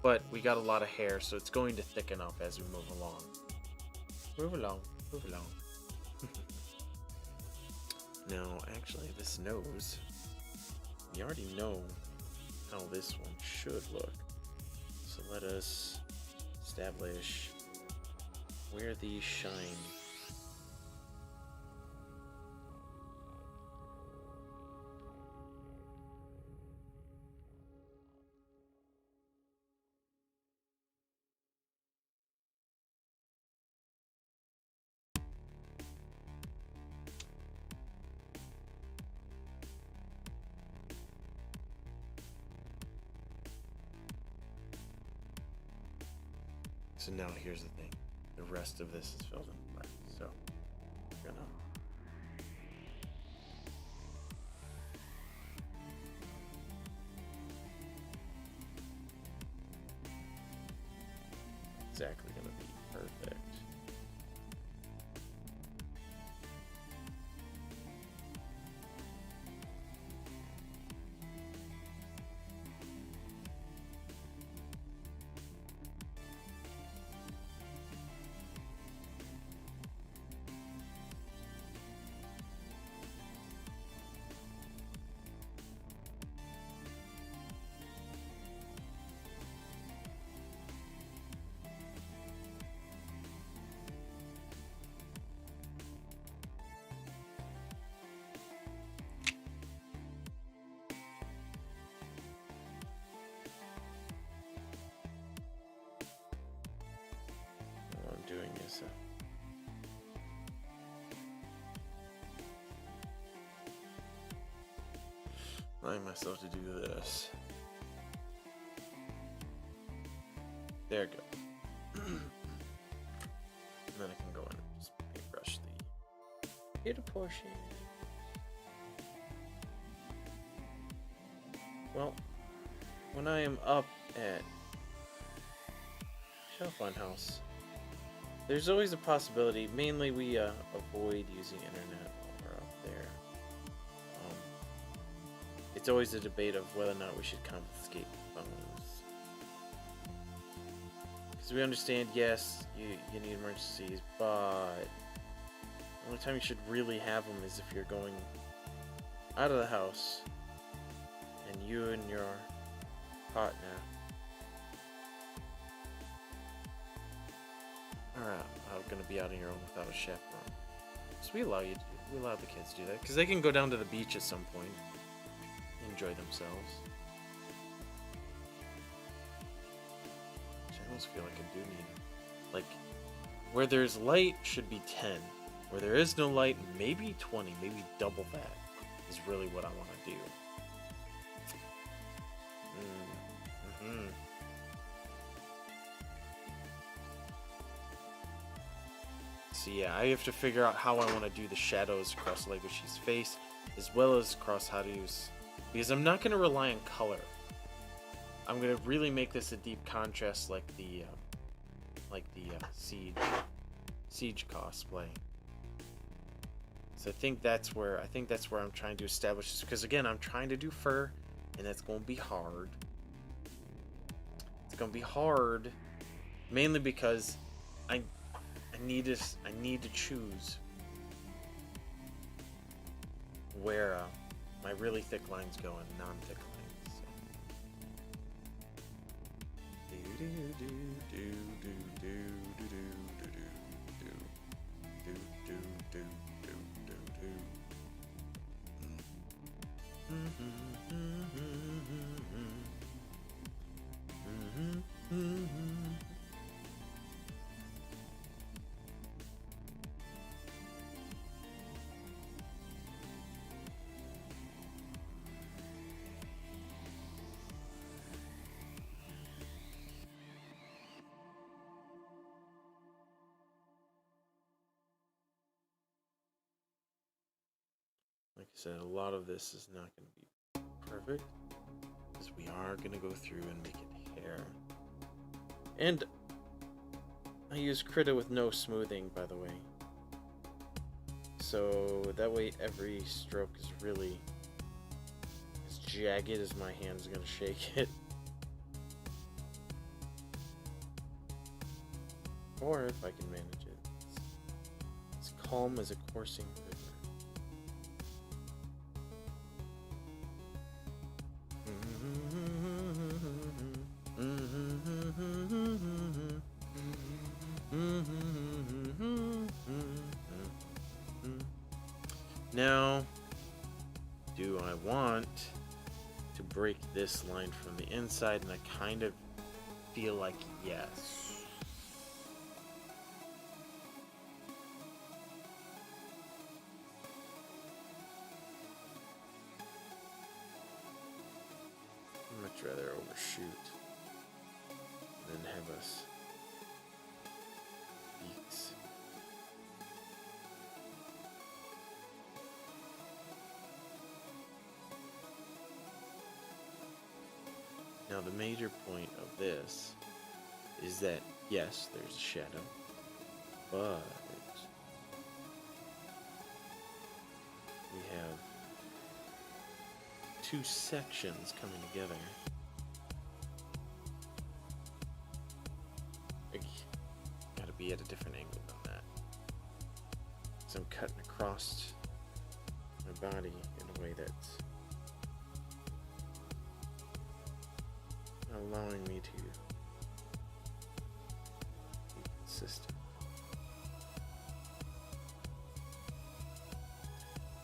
Speaker 1: but we got a lot of hair, so it's going to thicken up as we move along. Move along, move along. Now, actually, this nose, we already know how this one should look. So let us establish where these shine. So now here's the thing. The rest of this is filled in black. So we're gonna exactly gonna be perfect. What I'm doing is allowing myself to do this. There we go. And then I can go in and just paintbrush the inner portion. Well, when I am up at Shelfline House, there's always a possibility, mainly we avoid using internet while we're up there. It's always a debate of whether or not we should confiscate phones. Because we understand, yes, you need emergencies, but the only time you should really have them is if you're going out of the house and you and your partner are going to be out on your own without a chaperone. So we allow the kids to do that because they can go down to the beach at some point and enjoy themselves. Which I almost feel like I do need, like, Where there's light should be 10. Where there is no light, maybe 20, maybe double that is really what I want to do. So yeah, I have to figure out how I want to do the shadows across Legoshi's face, as well as across Haru's, because I'm not going to rely on color. I'm going to really make this a deep contrast, like the Siege cosplay. So I think that's where I'm trying to establish this, because again, I'm trying to do fur, and that's going to be hard. It's going to be hard, mainly because I need to choose where my really thick lines go and non-thick lines. Like I said, a lot of this is not going to be perfect, because we are going to go through and make it hair. And I use Krita with no smoothing, by the way. So that way every stroke is really as jagged as my hand's going to shake it. Or if I can manage it, it's calm as a coursing river. Now, do I want to break this line from the inside? And I kind of feel like yes. I'd much rather overshoot than have us beaks. Now the major point of this is that, yes, there's a shadow, but we have two sections coming together. I gotta be at a different angle than that. So I'm cutting across my body in a way that's allowing me to be consistent.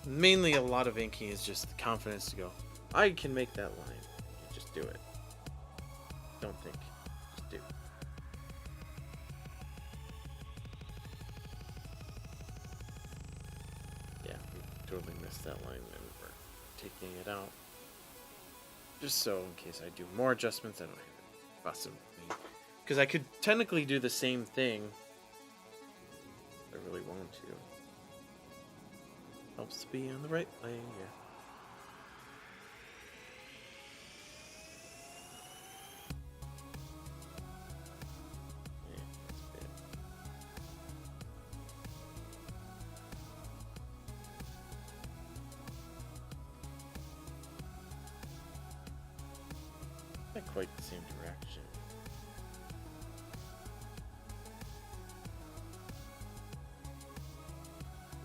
Speaker 1: Mainly a lot of inking is just the confidence to go, I can make that line. You just do it. Don't think. Just do. Yeah, we totally missed that line and we're taking it out. Just so in case I do more adjustments, I don't have it fuss with me. Because I could technically do the same thing if I really want to. Helps to be on the right way, yeah. Yeah, that's bad. Not quite the same direction.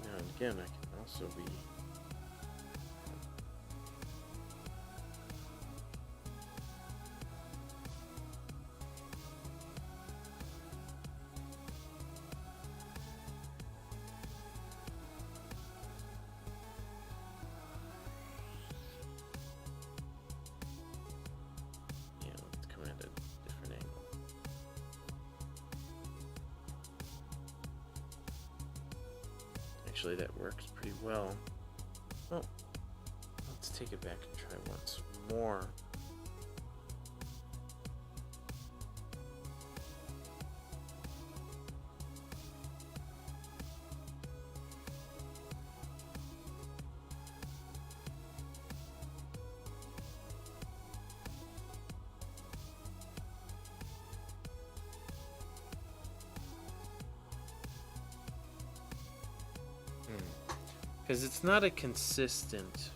Speaker 1: Now and again, I can also be let's come at a different angle. actually, that works pretty well. Oh, let's take it back and try once more. Because it's not a consistent.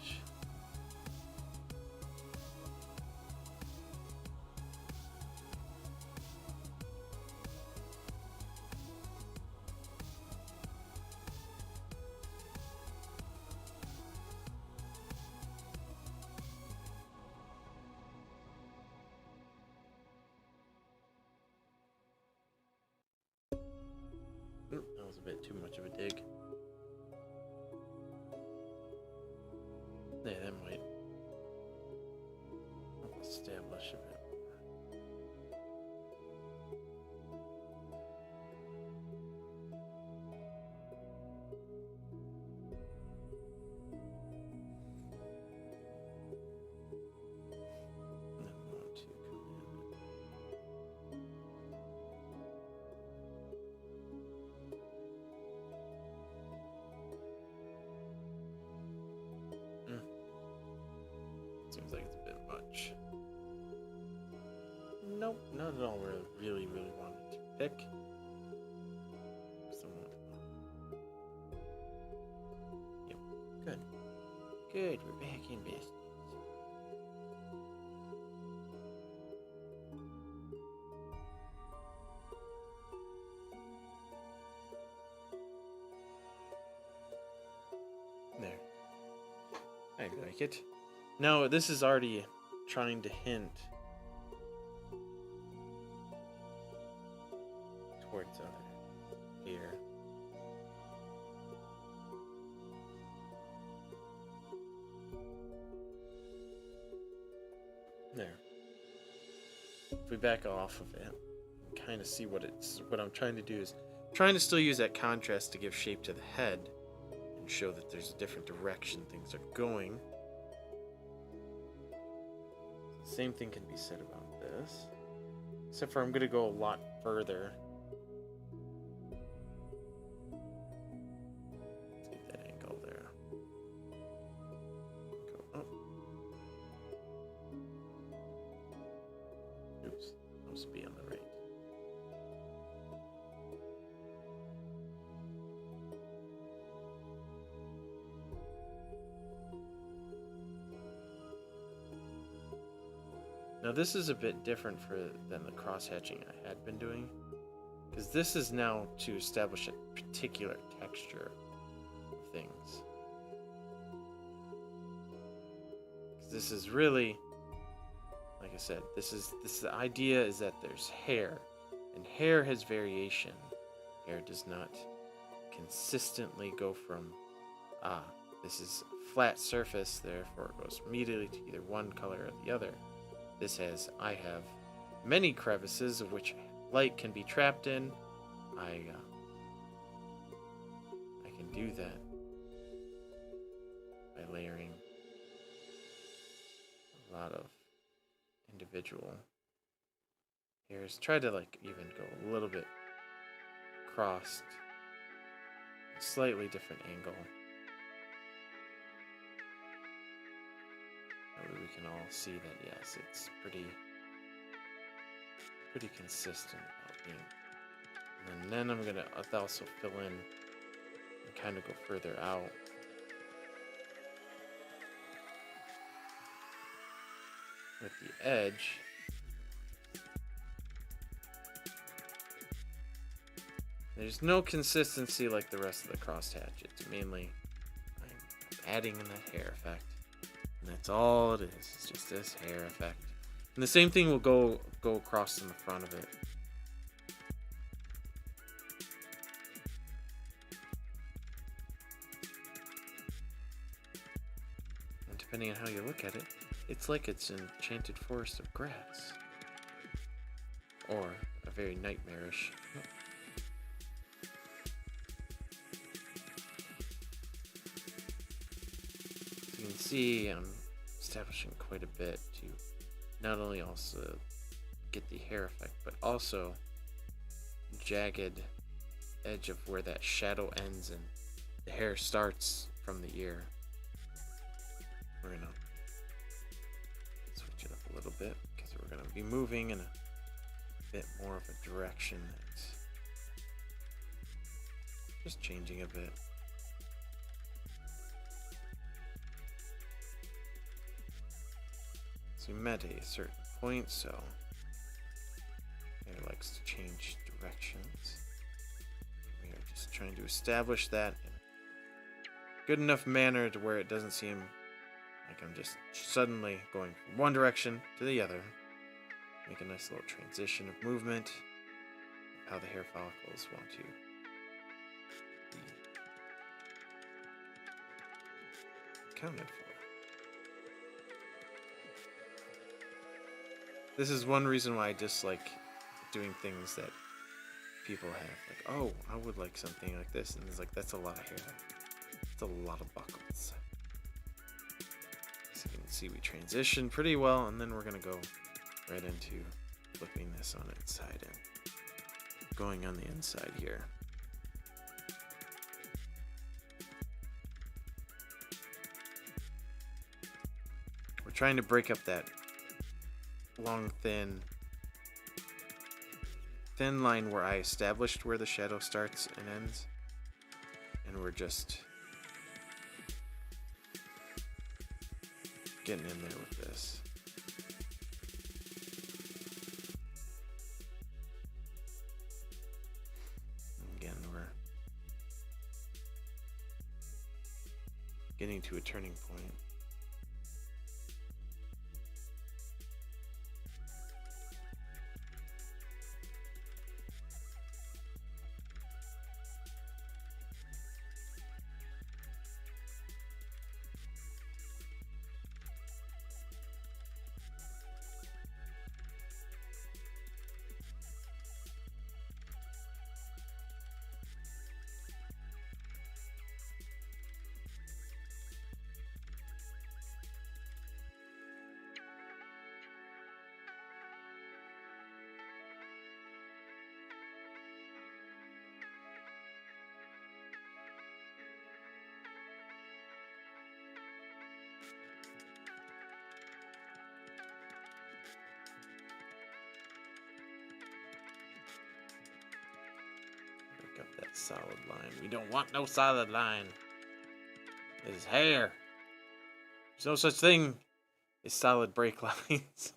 Speaker 1: Oop, that was a bit too much of a dig. Yeah, that might help establish a bit. And then we want to come in. Seems like it's a bit much. Nope, not at all where I really wanted to pick. Yep, good. Good, we're back in business. There. I like it. No, this is already trying to hint towards other here. There. If we back off of it, kind of see what I'm trying to do is trying to still use that contrast to give shape to the head and show that there's a different direction things are going. Same thing can be said about this, except for I'm going to go a lot further. Let's get that angle there. Go up. Oops, supposed to be on the right. Now this is a bit different than the cross-hatching I had been doing, because this is now to establish a particular texture of things. This is really, like I said, the idea is that there's hair, and hair has variation. Hair does not consistently go from, this is a flat surface, therefore it goes immediately to either one color or the other. This has, I have many crevices of which light can be trapped in. I can do that by layering a lot of individual hairs. Try to like even go a little bit crossed, a slightly different angle. We can all see that, yes, it's pretty consistent about being. And then I'm going to also fill in and kind of go further out. With the edge. There's no consistency like the rest of the crosshatch. It's mainly I'm adding in that hair effect. And that's all it is. It's just this hair effect. And the same thing will go across in the front of it. And depending on how you look at it, it's like it's an enchanted forest of grass. Or a very nightmarish. see, I'm establishing quite a bit to not only also get the hair effect, but also jagged edge of where that shadow ends and the hair starts from the ear. We're gonna switch it up a little bit because we're gonna be moving in a bit more of a direction that's just changing a bit. So we met a certain point, so hair likes to change directions. We are just trying to establish that in a good enough manner to where it doesn't seem like I'm just suddenly going from one direction to the other. Make a nice little transition of movement, how the hair follicles want to be accounted for. This is one reason why I dislike doing things that people have. Like, oh, I would like something like this. And it's like, that's a lot of hair. It's a lot of buckles. As you can see, we transition pretty well. And then we're going to go right into flipping this on its side and going on the inside here. We're trying to break up that long, thin line where I established where the shadow starts and ends. And we're just getting in there with this. Again, we're getting to a turning point. Up that solid line. We don't want no solid line. This is hair. There's no such thing as solid break lines.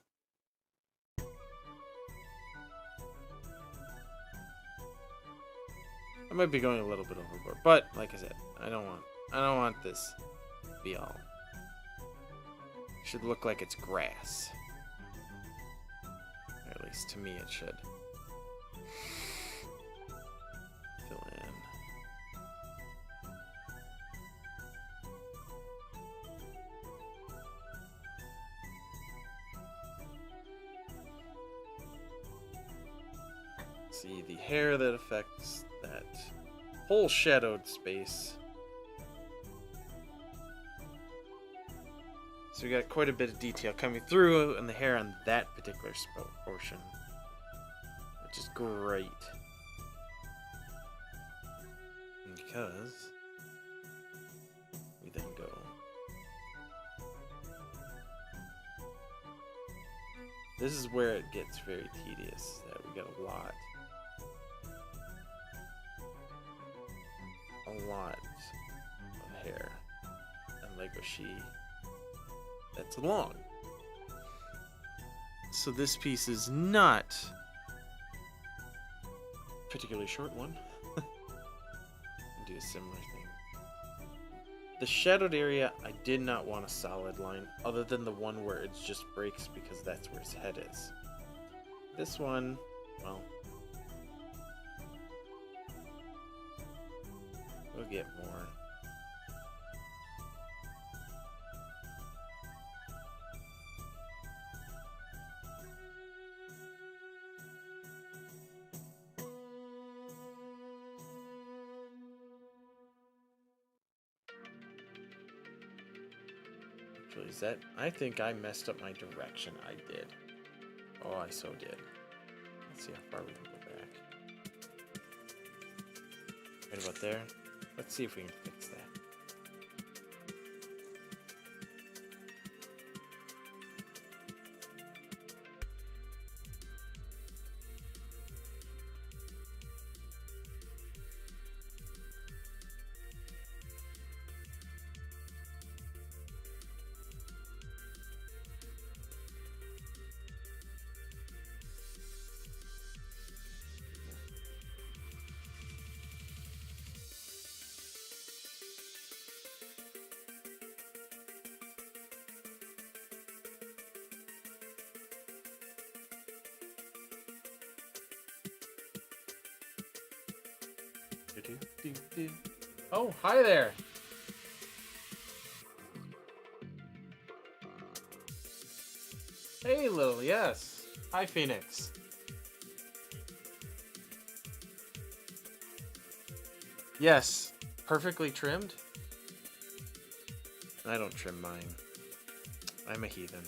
Speaker 1: I might be going a little bit overboard, but like I said, I don't want this to be all. It should look like it's grass. Or at least to me it should. Fill in. See the hair that affects that whole shadowed space. So we got quite a bit of detail coming through in the hair on that particular portion, which is great. Because we then go this is where it gets very tedious, that we got a lot of hair and Legoshi that's long. So this piece is not a particularly short one. Do a similar thing. The shadowed area, I did not want a solid line other than the one where it just breaks because that's where his head is. This one, well, we'll get more. actually. Is that... I think I messed up my direction. I did. Oh, I so did. Let's see how far we can go back. Right about there. Let's see if we can fix that. Oh, hi there. Hey, Lil, yes. Hi, Phoenix. Yes, perfectly trimmed. I don't trim mine. I'm a heathen.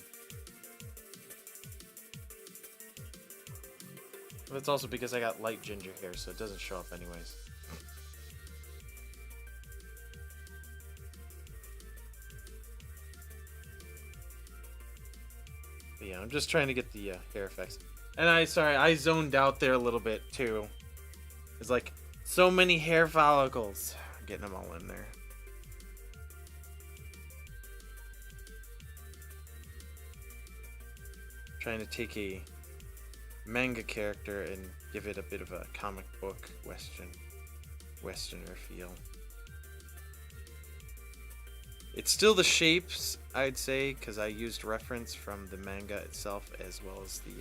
Speaker 1: That's also because I got light ginger hair, so it doesn't show up anyways. But yeah, I'm just trying to get the hair effects. And I zoned out there a little bit too. It's like so many hair follicles. Getting them all in there. Trying to take a manga character and give it a bit of a comic book westerner feel. It's still the shapes, I'd say, because I used reference from the manga itself as well as the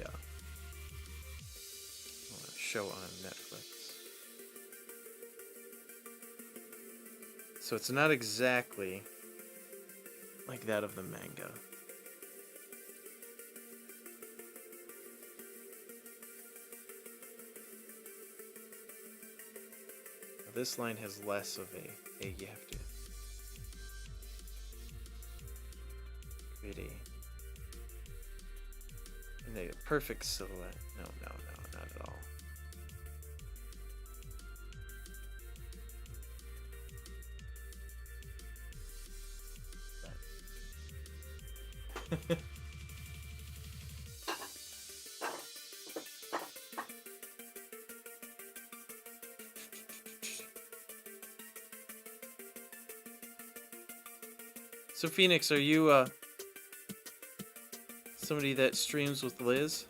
Speaker 1: show on Netflix. So it's not exactly like that of the manga. This line has less of a you have to create a perfect silhouette. No, not at all. So Phoenix, are you somebody that streams with Liz?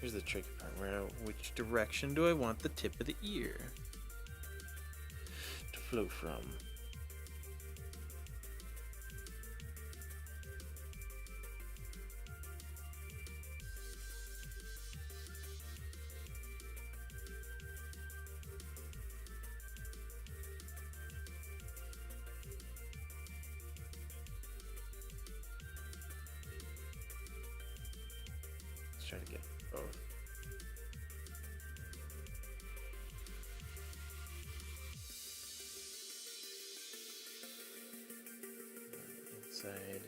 Speaker 1: Here's the tricky part. Which direction do I want the tip of the ear to flow from? Let's try to get both. Inside.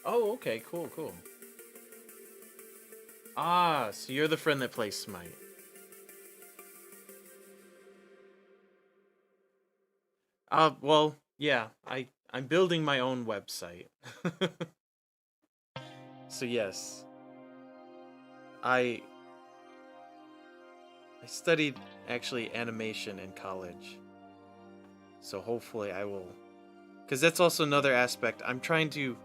Speaker 1: Oh, okay, cool. Ah, so you're the friend that plays Smite. Well, yeah, I'm building my own website. So yes, I studied actually animation in college. So hopefully I will, because that's also another aspect. I'm trying to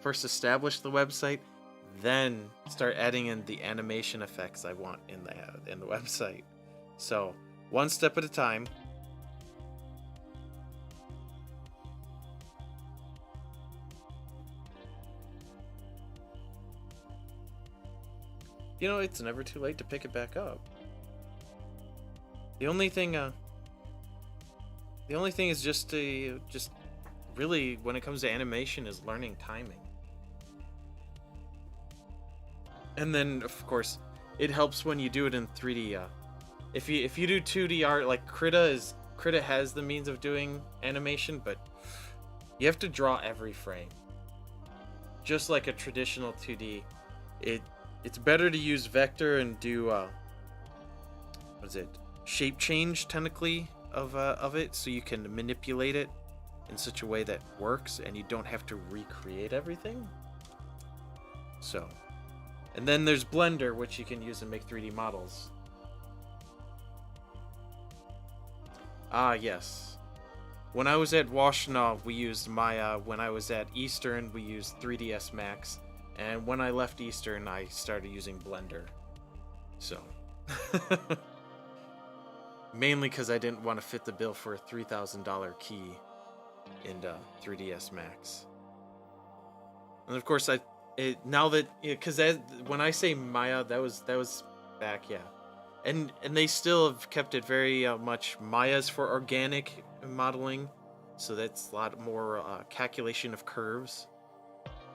Speaker 1: first establish the website, then start adding in the animation effects I want in the website. So, one step at a time. You know, it's never too late to pick it back up. The only thing is just really, when it comes to animation, is learning timing. And then, of course, it helps when you do it in 3D. If you do 2D art, like Krita has the means of doing animation, but you have to draw every frame. Just like a traditional 2D, it's better to use vector and do what is it? Shape change technically of it, so you can manipulate it in such a way that works and you don't have to recreate everything. So, and then there's Blender, which you can use to make 3D models. Ah, yes. When I was at Washtenaw, we used Maya. When I was at Eastern, we used 3ds Max. And when I left Eastern, I started using Blender. So. Mainly because I didn't want to fit the bill for a $3,000 key in 3ds Max. And of course, when I say Maya, that was back, yeah. And they still have kept it very much Maya's for organic modeling, so that's a lot more calculation of curves.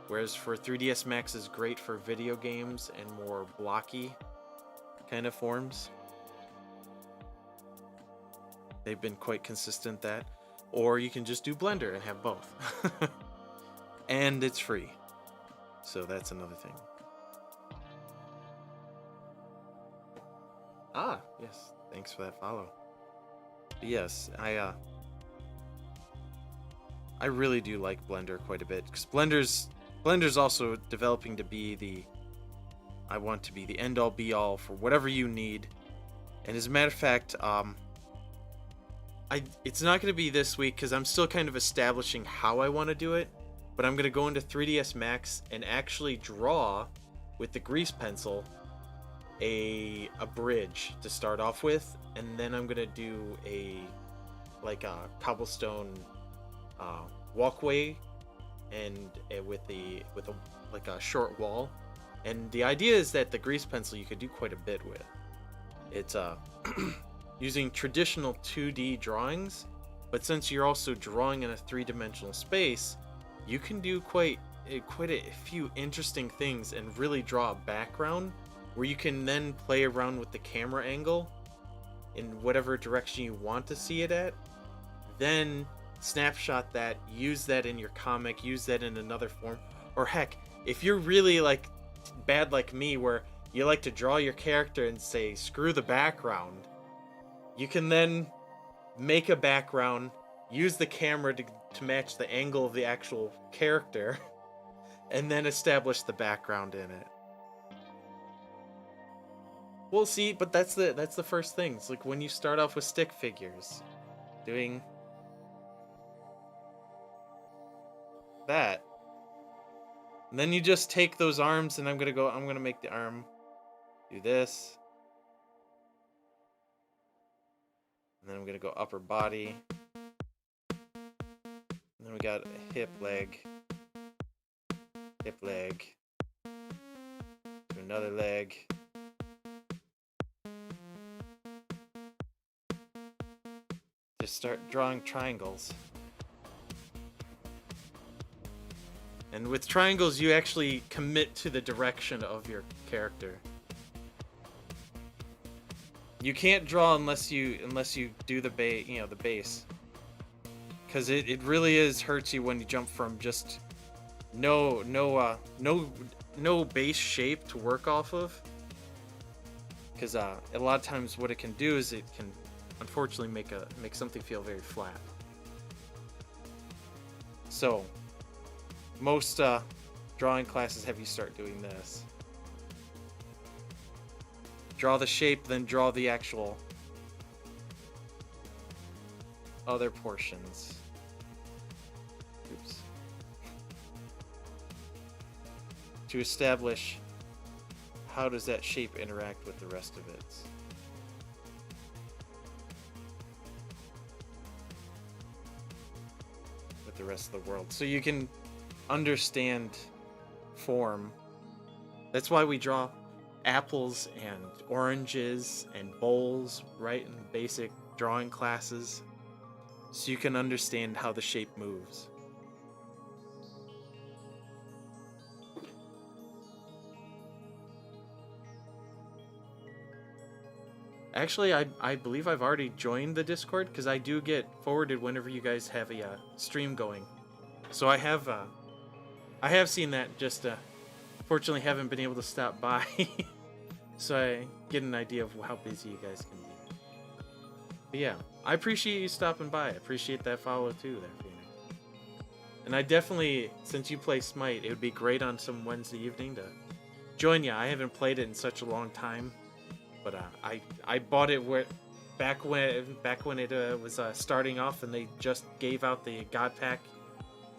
Speaker 1: Whereas for 3ds Max is great for video games and more blocky kind of forms. They've been quite consistent that. Or you can just do Blender and have both. And it's free. So that's another thing. Ah, yes. Thanks for that follow. But yes, I really do like Blender quite a bit, because Blender's also developing to be the end-all be-all for whatever you need. And as a matter of fact, it's not going to be this week because I'm still kind of establishing how I want to do it, but I'm going to go into 3ds Max and actually draw with the grease pencil a bridge to start off with, and then I'm going to do a cobblestone walkway and with a short wall. And the idea is that the grease pencil you could do quite a bit with. It's using traditional 2D drawings, but since you're also drawing in a 3-dimensional space, you can do quite a few interesting things and really draw a background where you can then play around with the camera angle in whatever direction you want to see it at, then snapshot that, use that in your comic, use that in another form. Or heck, if you're really bad like me, where you like to draw your character and say screw the background, you can then make a background, use the camera to match the angle of the actual character, and then establish the background in it. We'll see, but that's the first thing. It's like when you start off with stick figures, doing that. And then you just take those arms, and I'm gonna make the arm do this. And then I'm gonna go upper body. And then we got a hip leg. To another leg. Just start drawing triangles. And with triangles, you actually commit to the direction of your character. You can't draw unless you do the base, because it really hurts you when you jump from just no base shape to work off of. Because a lot of times what it can do is it can unfortunately make something feel very flat. So most drawing classes have you start doing this. Draw the shape, then draw the actual other portions. Oops. to establish how does that shape interact with the rest of it. With the rest of the world. So you can understand form. That's why we draw apples and oranges and bowls, right, in basic drawing classes. So you can understand how the shape moves. Actually, I believe I've already joined the Discord because I do get forwarded whenever you guys have a stream going. So I have seen that. Just fortunately haven't been able to stop by, so I get an idea of how busy you guys can be. But yeah, I appreciate you stopping by. I appreciate that follow too, there, Phoenix. And I definitely, since you play Smite, it would be great on some Wednesday evening to join you. I haven't played it in such a long time. But I bought it back when it was starting off, and they just gave out the God Pack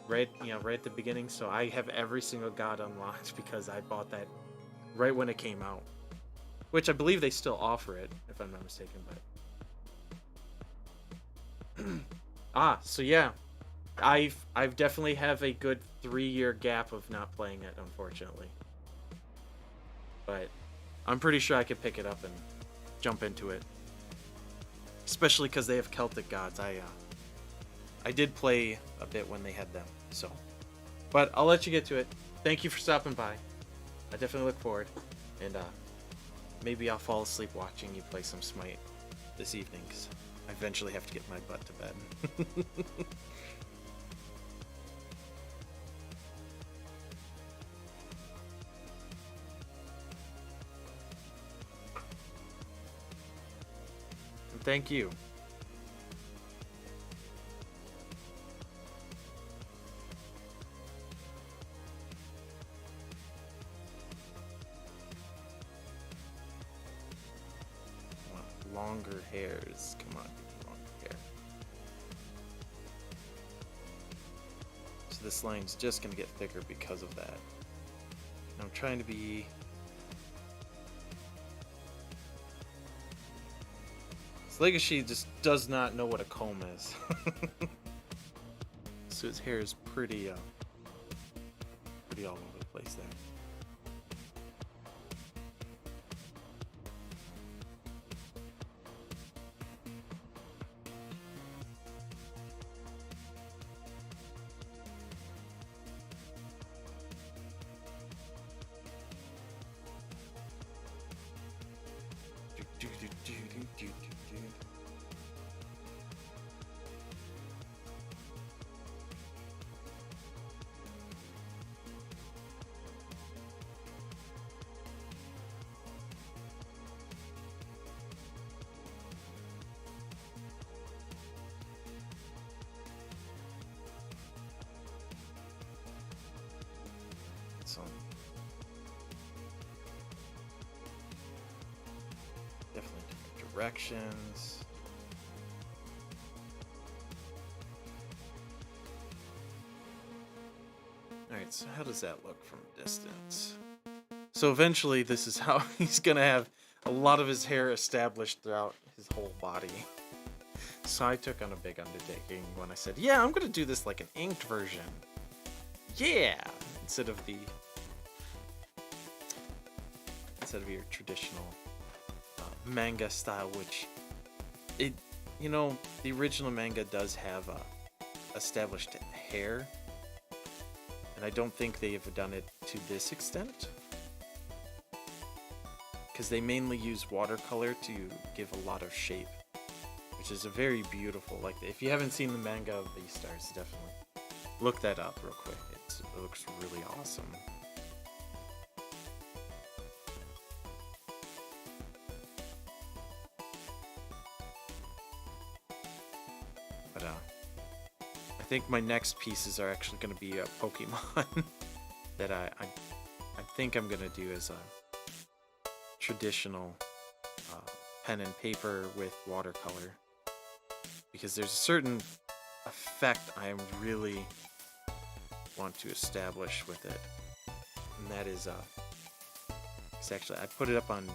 Speaker 1: right at the beginning. So I have every single God unlocked because I bought that right when it came out, which I believe they still offer it if I'm not mistaken. But so yeah, I've definitely have a good 3-year gap of not playing it, unfortunately. But I'm pretty sure I could pick it up and jump into it. Especially because they have Celtic gods. I did play a bit when they had them, so. But I'll let you get to it. Thank you for stopping by. I definitely look forward. And maybe I'll fall asleep watching you play some Smite this evening, because I eventually have to get my butt to bed. Thank you. Longer hairs. Come on, longer hair. So this line's just gonna get thicker because of that. And I'm trying to be... Legoshi just does not know what a comb is. So his hair is pretty all over the place there. So definitely different directions. Alright, so how does that look from a distance? So eventually this is how he's gonna have a lot of his hair established throughout his whole body. So I took on a big undertaking when I said, yeah, I'm gonna do this like an inked version. Yeah! Instead of your traditional manga style, which the original manga does have established hair, and I don't think they have done it to this extent, because they mainly use watercolor to give a lot of shape, which is a very beautiful. Like, if you haven't seen the manga of Beastars, definitely look that up real quick. It looks really awesome. But I think my next pieces are actually going to be a Pokemon that I think I'm going to do as a traditional pen and paper with watercolor, because there's a certain effect I really want to establish with it, and and that is it's actually, I put it up on,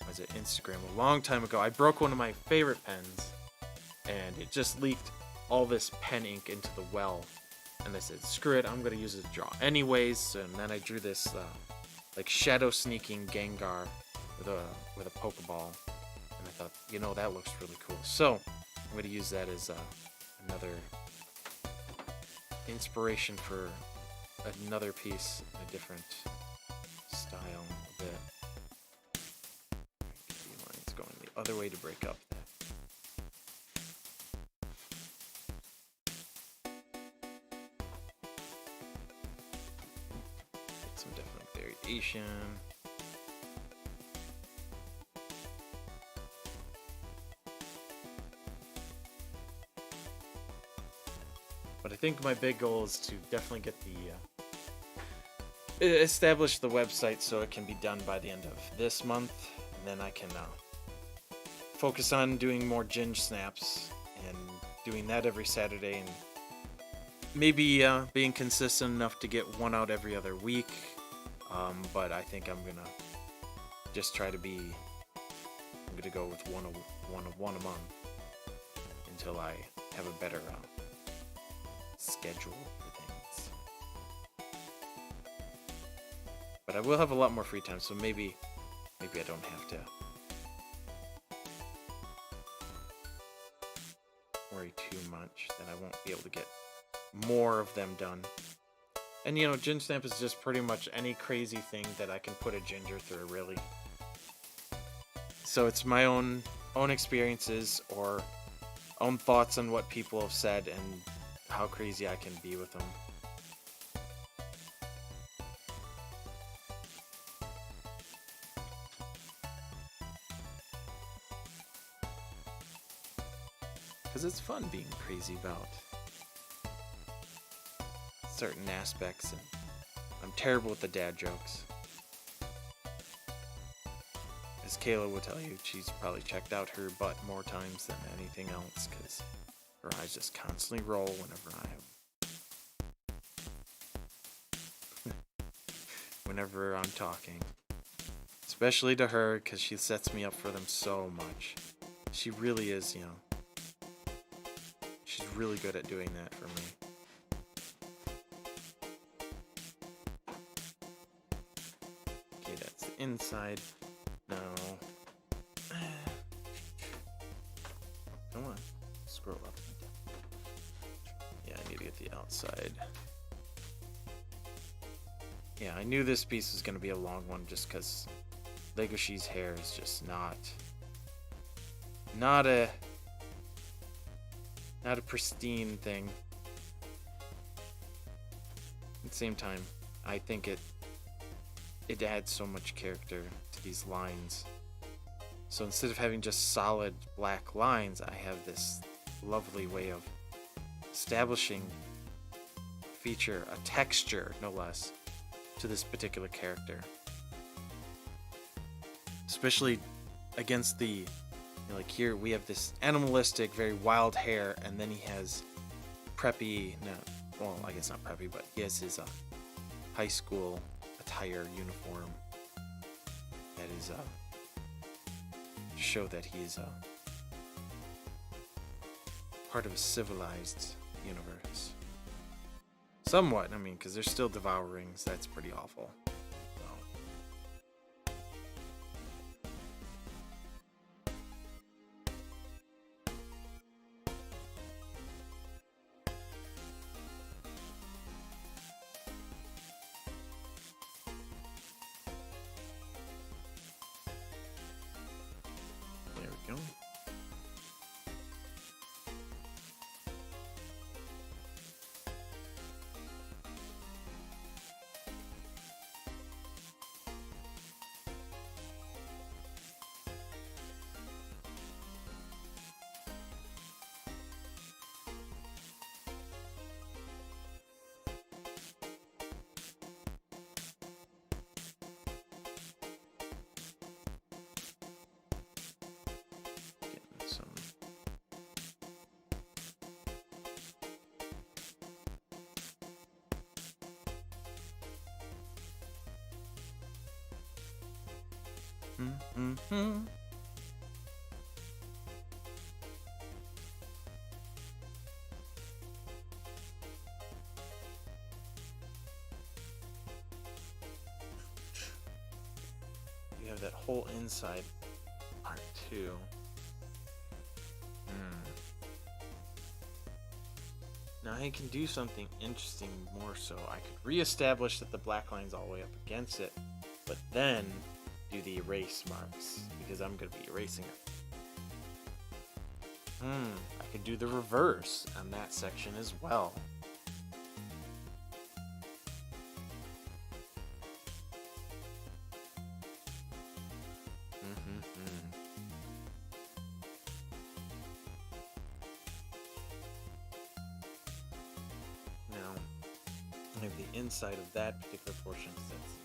Speaker 1: was it Instagram a long time ago. I broke one of my favorite pens, and it just leaked all this pen ink into the well. And I said, screw it, I'm gonna use it to draw anyways. And then I drew this like shadow sneaking Gengar with a Pokeball. And I thought, you know, that looks really cool. So I'm gonna use that as another inspiration for another piece in a different style a bit. It's going the other way to break up that. Some definite variation. But I think my big goal is to definitely get the establish the website so it can be done by the end of this month, and then I can focus on doing more Ginge snaps and doing that every Saturday, and maybe being consistent enough to get one out every other week. But I think I'm gonna just try to be. I'm gonna go with one a month until I have a better schedule for things. But I will have a lot more free time, so maybe I don't have to worry too much that I won't be able to get more of them done. And you know, Ginge Snap is just pretty much any crazy thing that I can put a ginger through, really. So it's my own experiences or own thoughts on what people have said and how crazy I can be with them. Because it's fun being crazy about certain aspects, and I'm terrible with the dad jokes. As Kayla will tell you, she's probably checked out her butt more times than anything else, because her eyes just constantly roll whenever I'm talking. Especially to her, because she sets me up for them so much. She really is, you know, she's really good at doing that for me. Okay, that's the inside. No. Come on. Scroll up. Yeah, I need to get the outside. Yeah, I knew this piece was going to be a long one just because Legoshi's hair is just not a pristine thing. At the same time, I think it adds so much character to these lines. So instead of having just solid black lines, I have this lovely way of establishing a texture, no less, to this particular character. Especially against the, you know, like here we have this animalistic, very wild hair, and then he has preppy, no, well, I guess not preppy, but he has his high school attire uniform that is to show that he's part of a civilized universe. Somewhat, I mean, because they're still devourings. That's pretty awful. So. There we go. You have that whole inside part too. Now I can do something interesting more so. I could reestablish that the black line's all the way up against it, but then do the erase marks, because I'm going to be erasing it. I could do the reverse on that section as well. Now, I have the inside of that particular portion, because that's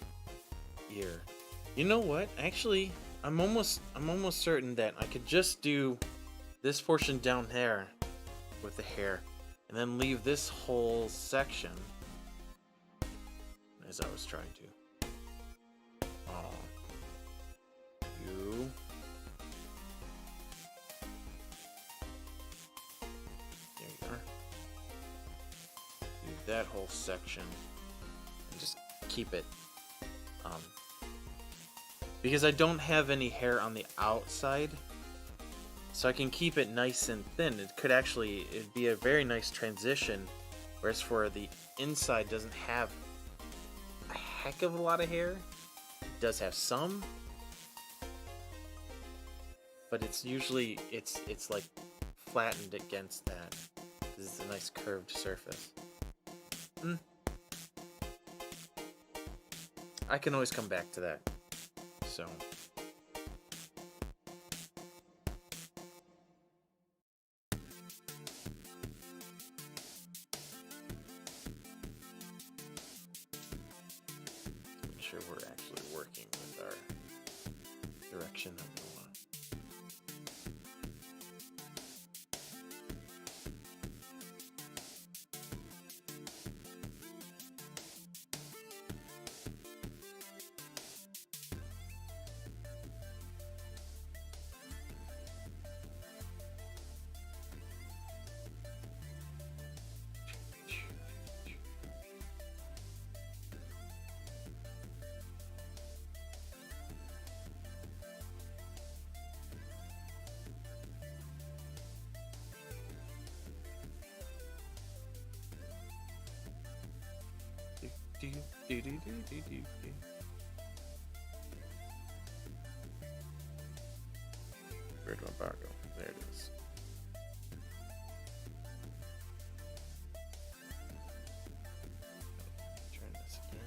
Speaker 1: the ear. You know what? Actually, I'm almost certain that I could just do this portion down there with the hair, and then leave this whole section as I was trying to. You. There you are. Do that whole section and just keep it. Because I don't have any hair on the outside, so I can keep it nice and thin. It'd be a very nice transition, whereas for the inside doesn't have a heck of a lot of hair. It does have some, but it's usually it's like flattened against that. This is a nice curved surface. I can always come back to that. So make sure we're actually working with our direction that we want. Red embargo. There it is. Turn this again.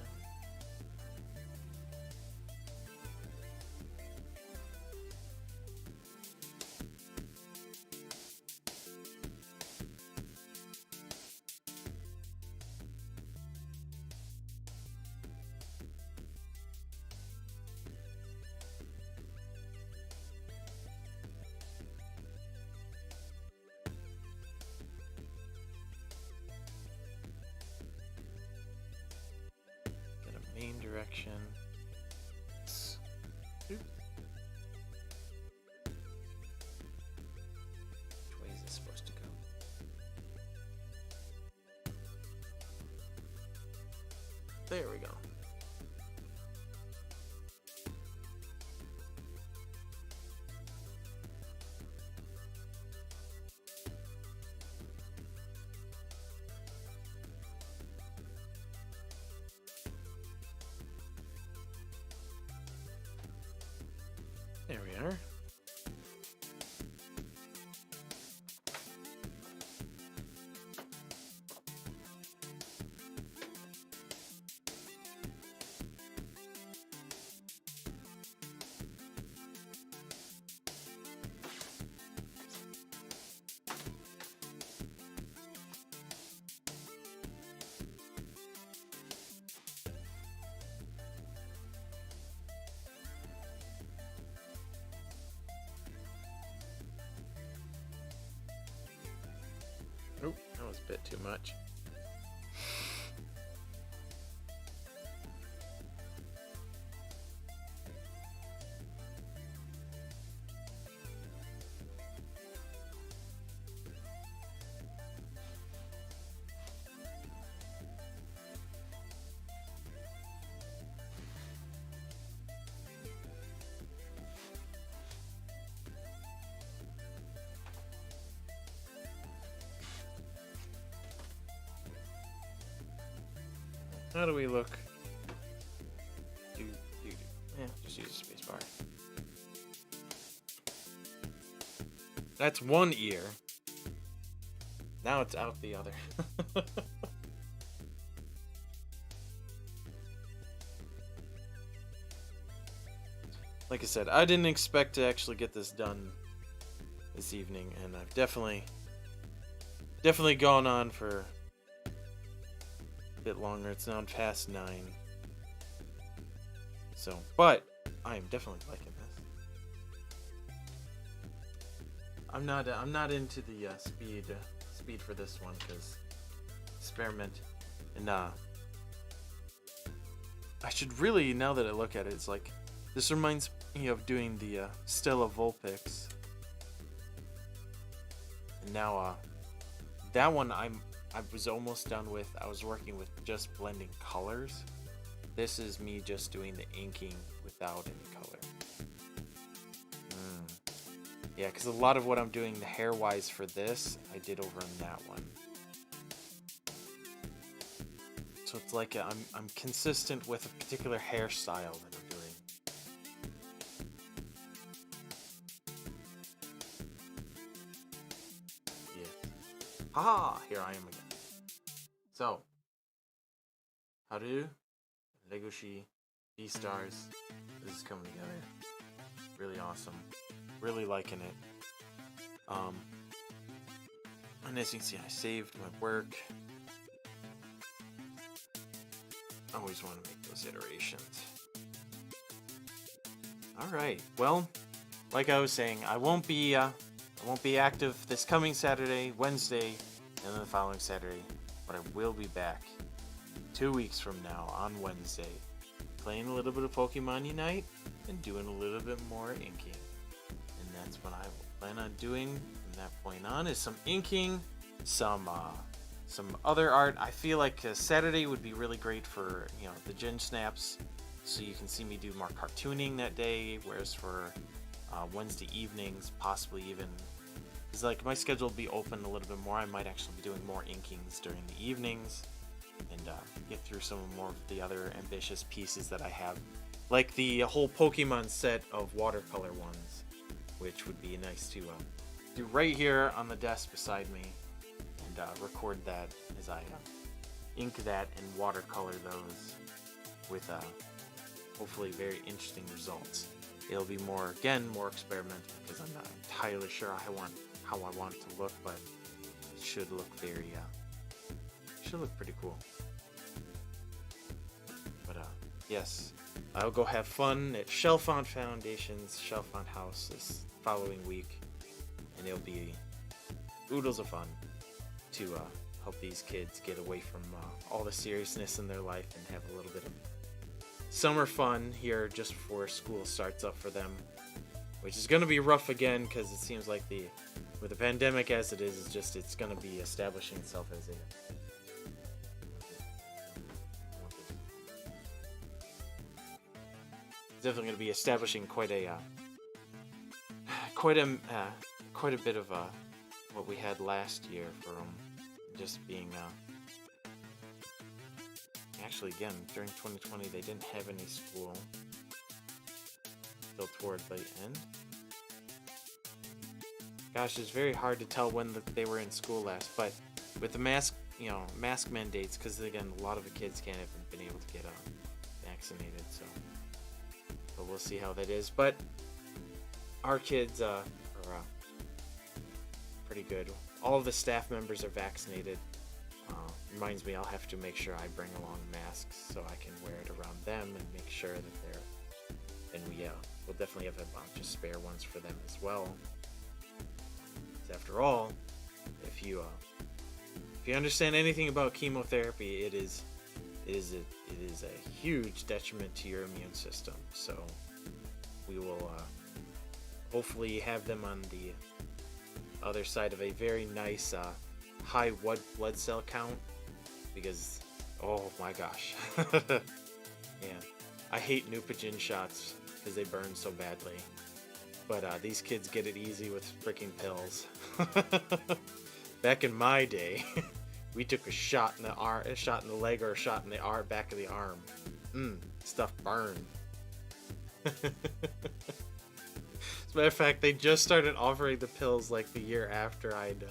Speaker 1: Main direction. Which way is this supposed to go? There we go. There we are. Oh, that was a bit too much. How do we look? Yeah, just use a space bar. That's one ear. Now it's out the other. Like I said, I didn't expect to actually get this done this evening, and I've definitely gone on for a bit longer. It's now past 9. So, but I am definitely liking this. I'm not into the speed for this one because experiment, and I should really, now that I look at it, it's like this reminds me of doing the Stella Vulpix, and now that one I was almost done with. I was working with just blending colors. This is me just doing the inking without any color. Yeah, because a lot of what I'm doing the hair-wise for this, I did over on that one. So it's like I'm consistent with a particular hairstyle that I'm doing. Yeah. Haha! Here I am again. So, how do Legoshi Beastars? This is coming together. Really awesome. Really liking it. And as you can see, I saved my work. I always want to make those iterations. Alright, well, like I was saying, I won't be active this coming Saturday, Wednesday, and then the following Saturday, but I will be back 2 weeks from now on Wednesday, playing a little bit of Pokemon Unite and doing a little bit more inking. And that's what I plan on doing from that point on, is some inking, some other art. I feel like Saturday would be really great for, the Gen Snaps, so you can see me do more cartooning that day, whereas for Wednesday evenings, possibly even, it's like my schedule will be open a little bit more. I might actually be doing more inkings during the evenings and get through some more of the other ambitious pieces that I have, like the whole Pokemon set of watercolor ones, which would be nice to do right here on the desk beside me and record that as I ink that and watercolor those with hopefully very interesting results. It'll be more experimental because I'm not entirely sure how I want it to look, but it should look should look pretty cool. But yes, I'll go have fun at Chalfont Foundation's Chalfont House this following week, and it'll be oodles of fun to help these kids get away from all the seriousness in their life and have a little bit of summer fun here just before school starts up for them, which is going to be rough again because it seems like with the pandemic as it is, it's going to be establishing itself as definitely going to be establishing quite a bit of what we had last year for just being actually, again, during 2020 they didn't have any school until toward the end. Gosh, it's very hard to tell when they were in school last, but with the mask mandates, because again, a lot of the kids haven't been able to get vaccinated, so we'll see how that is. But our kids are pretty good. All of the staff members are vaccinated. Reminds me, I'll have to make sure I bring along masks so I can wear it around them and make sure that they're. And we'll definitely have a bunch of spare ones for them as well. After all, if you understand anything about chemotherapy, it is a huge detriment to your immune system. So we will hopefully have them on the other side of a very nice high white blood cell count, because oh my gosh, yeah, I hate Neupogen shots because they burn so badly. But these kids get it easy with freaking pills. Back in my day, We took a shot in the arm, a shot in the leg, or a shot in the back of the arm. Stuff burned. As a matter of fact, they just started offering the pills like the year after I'd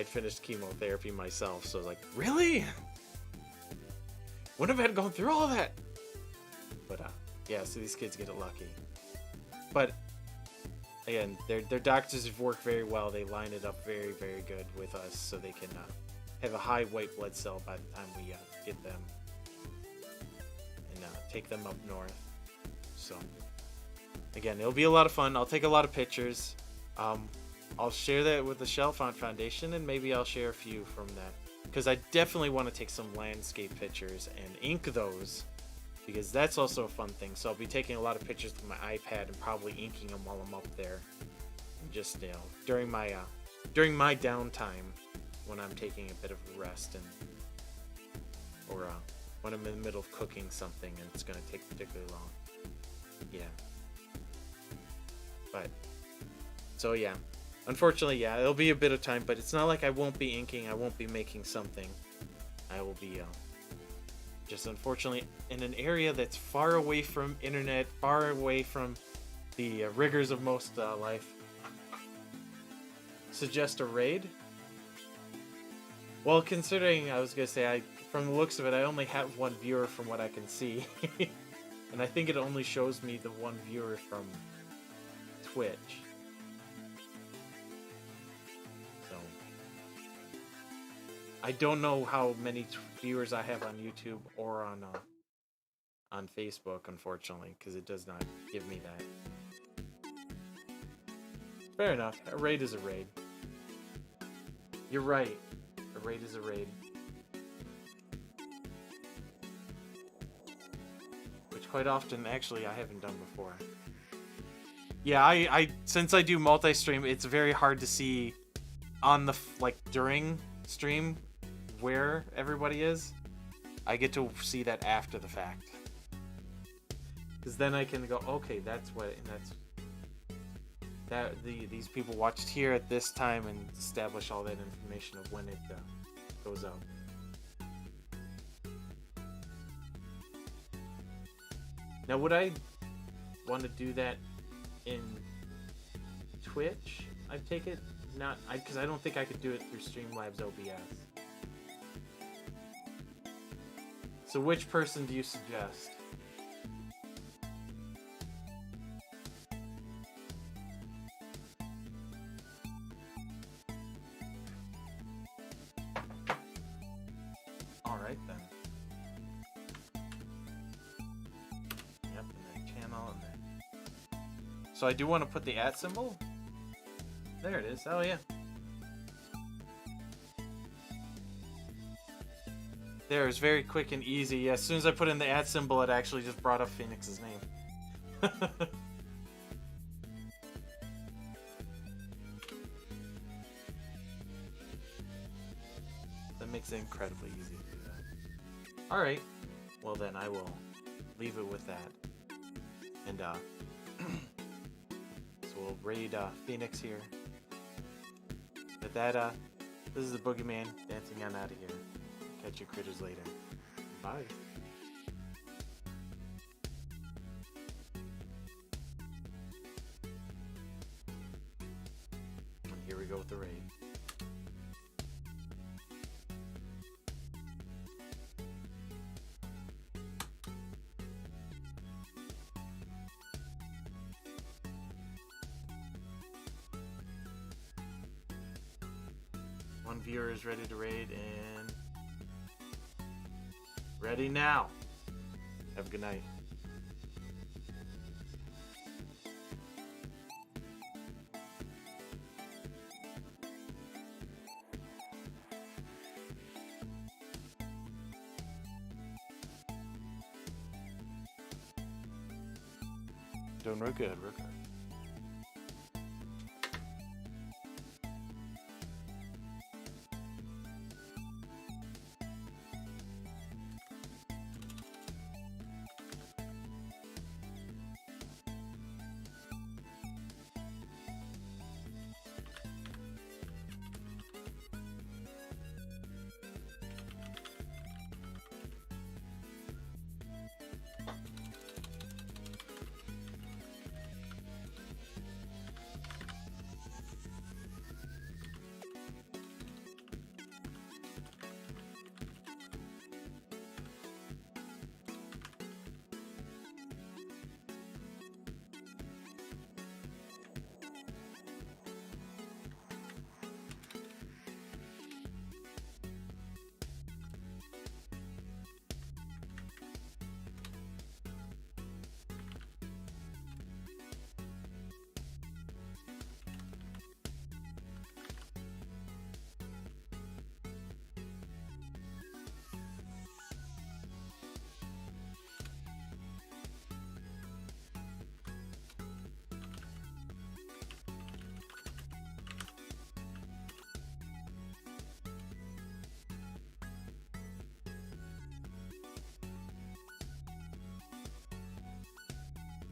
Speaker 1: finished chemotherapy myself. So I was like, really? Wouldn't have had gone through all that. But yeah, so these kids get it lucky. But again, their doctors have worked very well. They line it up very, very good with us, so they can have a high white blood cell by the time we get them and take them up north. So again, it'll be a lot of fun. I'll take a lot of pictures. I'll share that with the Chalfont Foundation, and maybe I'll share a few from that, because I definitely want to take some landscape pictures and ink those, because that's also a fun thing. So I'll be taking a lot of pictures with my iPad and probably inking them while I'm up there, and just during my downtime when I'm taking a bit of a rest, and or when I'm in the middle of cooking something and it's going to take particularly long. Yeah. But so yeah, unfortunately, yeah, it'll be a bit of time, but it's not like I won't be inking. I won't be making something. I will be just unfortunately in an area that's far away from internet, far away from the rigors of most life. Suggest a raid? Well, considering I was gonna say, from the looks of it, I only have one viewer from what I can see, and I think it only shows me the one viewer from Twitch. So I don't know how many viewers I have on YouTube or on Facebook, unfortunately, because it does not give me that. Fair enough. A raid is a raid. You're right. A raid is a raid. Which quite often, actually, I haven't done before. Yeah, I since I do multi-stream, it's very hard to see on the during stream where everybody is. I get to see that after the fact, because then I can go, okay, that's what, these people watched here at this time, and establish all that information of when it goes out. Now, would I want to do that in Twitch? I take it not, because I don't think I could do it through Streamlabs OBS. So which person do you suggest? Alright then. Yep, and then channel, and then... So I do want to put the @ symbol? There it is. Oh yeah. There, it's very quick and easy. As soon as I put in the @ symbol, it actually just brought up Phoenix's name. That makes it incredibly easy to do that. Alright. Well then, I will leave it with that. And, so we'll raid Phoenix here. With that, this is the BoogieMan dancing on out of here. Catch you critters later. Bye. And here we go with the raid. One viewer is ready to raid, and ready now. Have a good night. Doing real good, real good.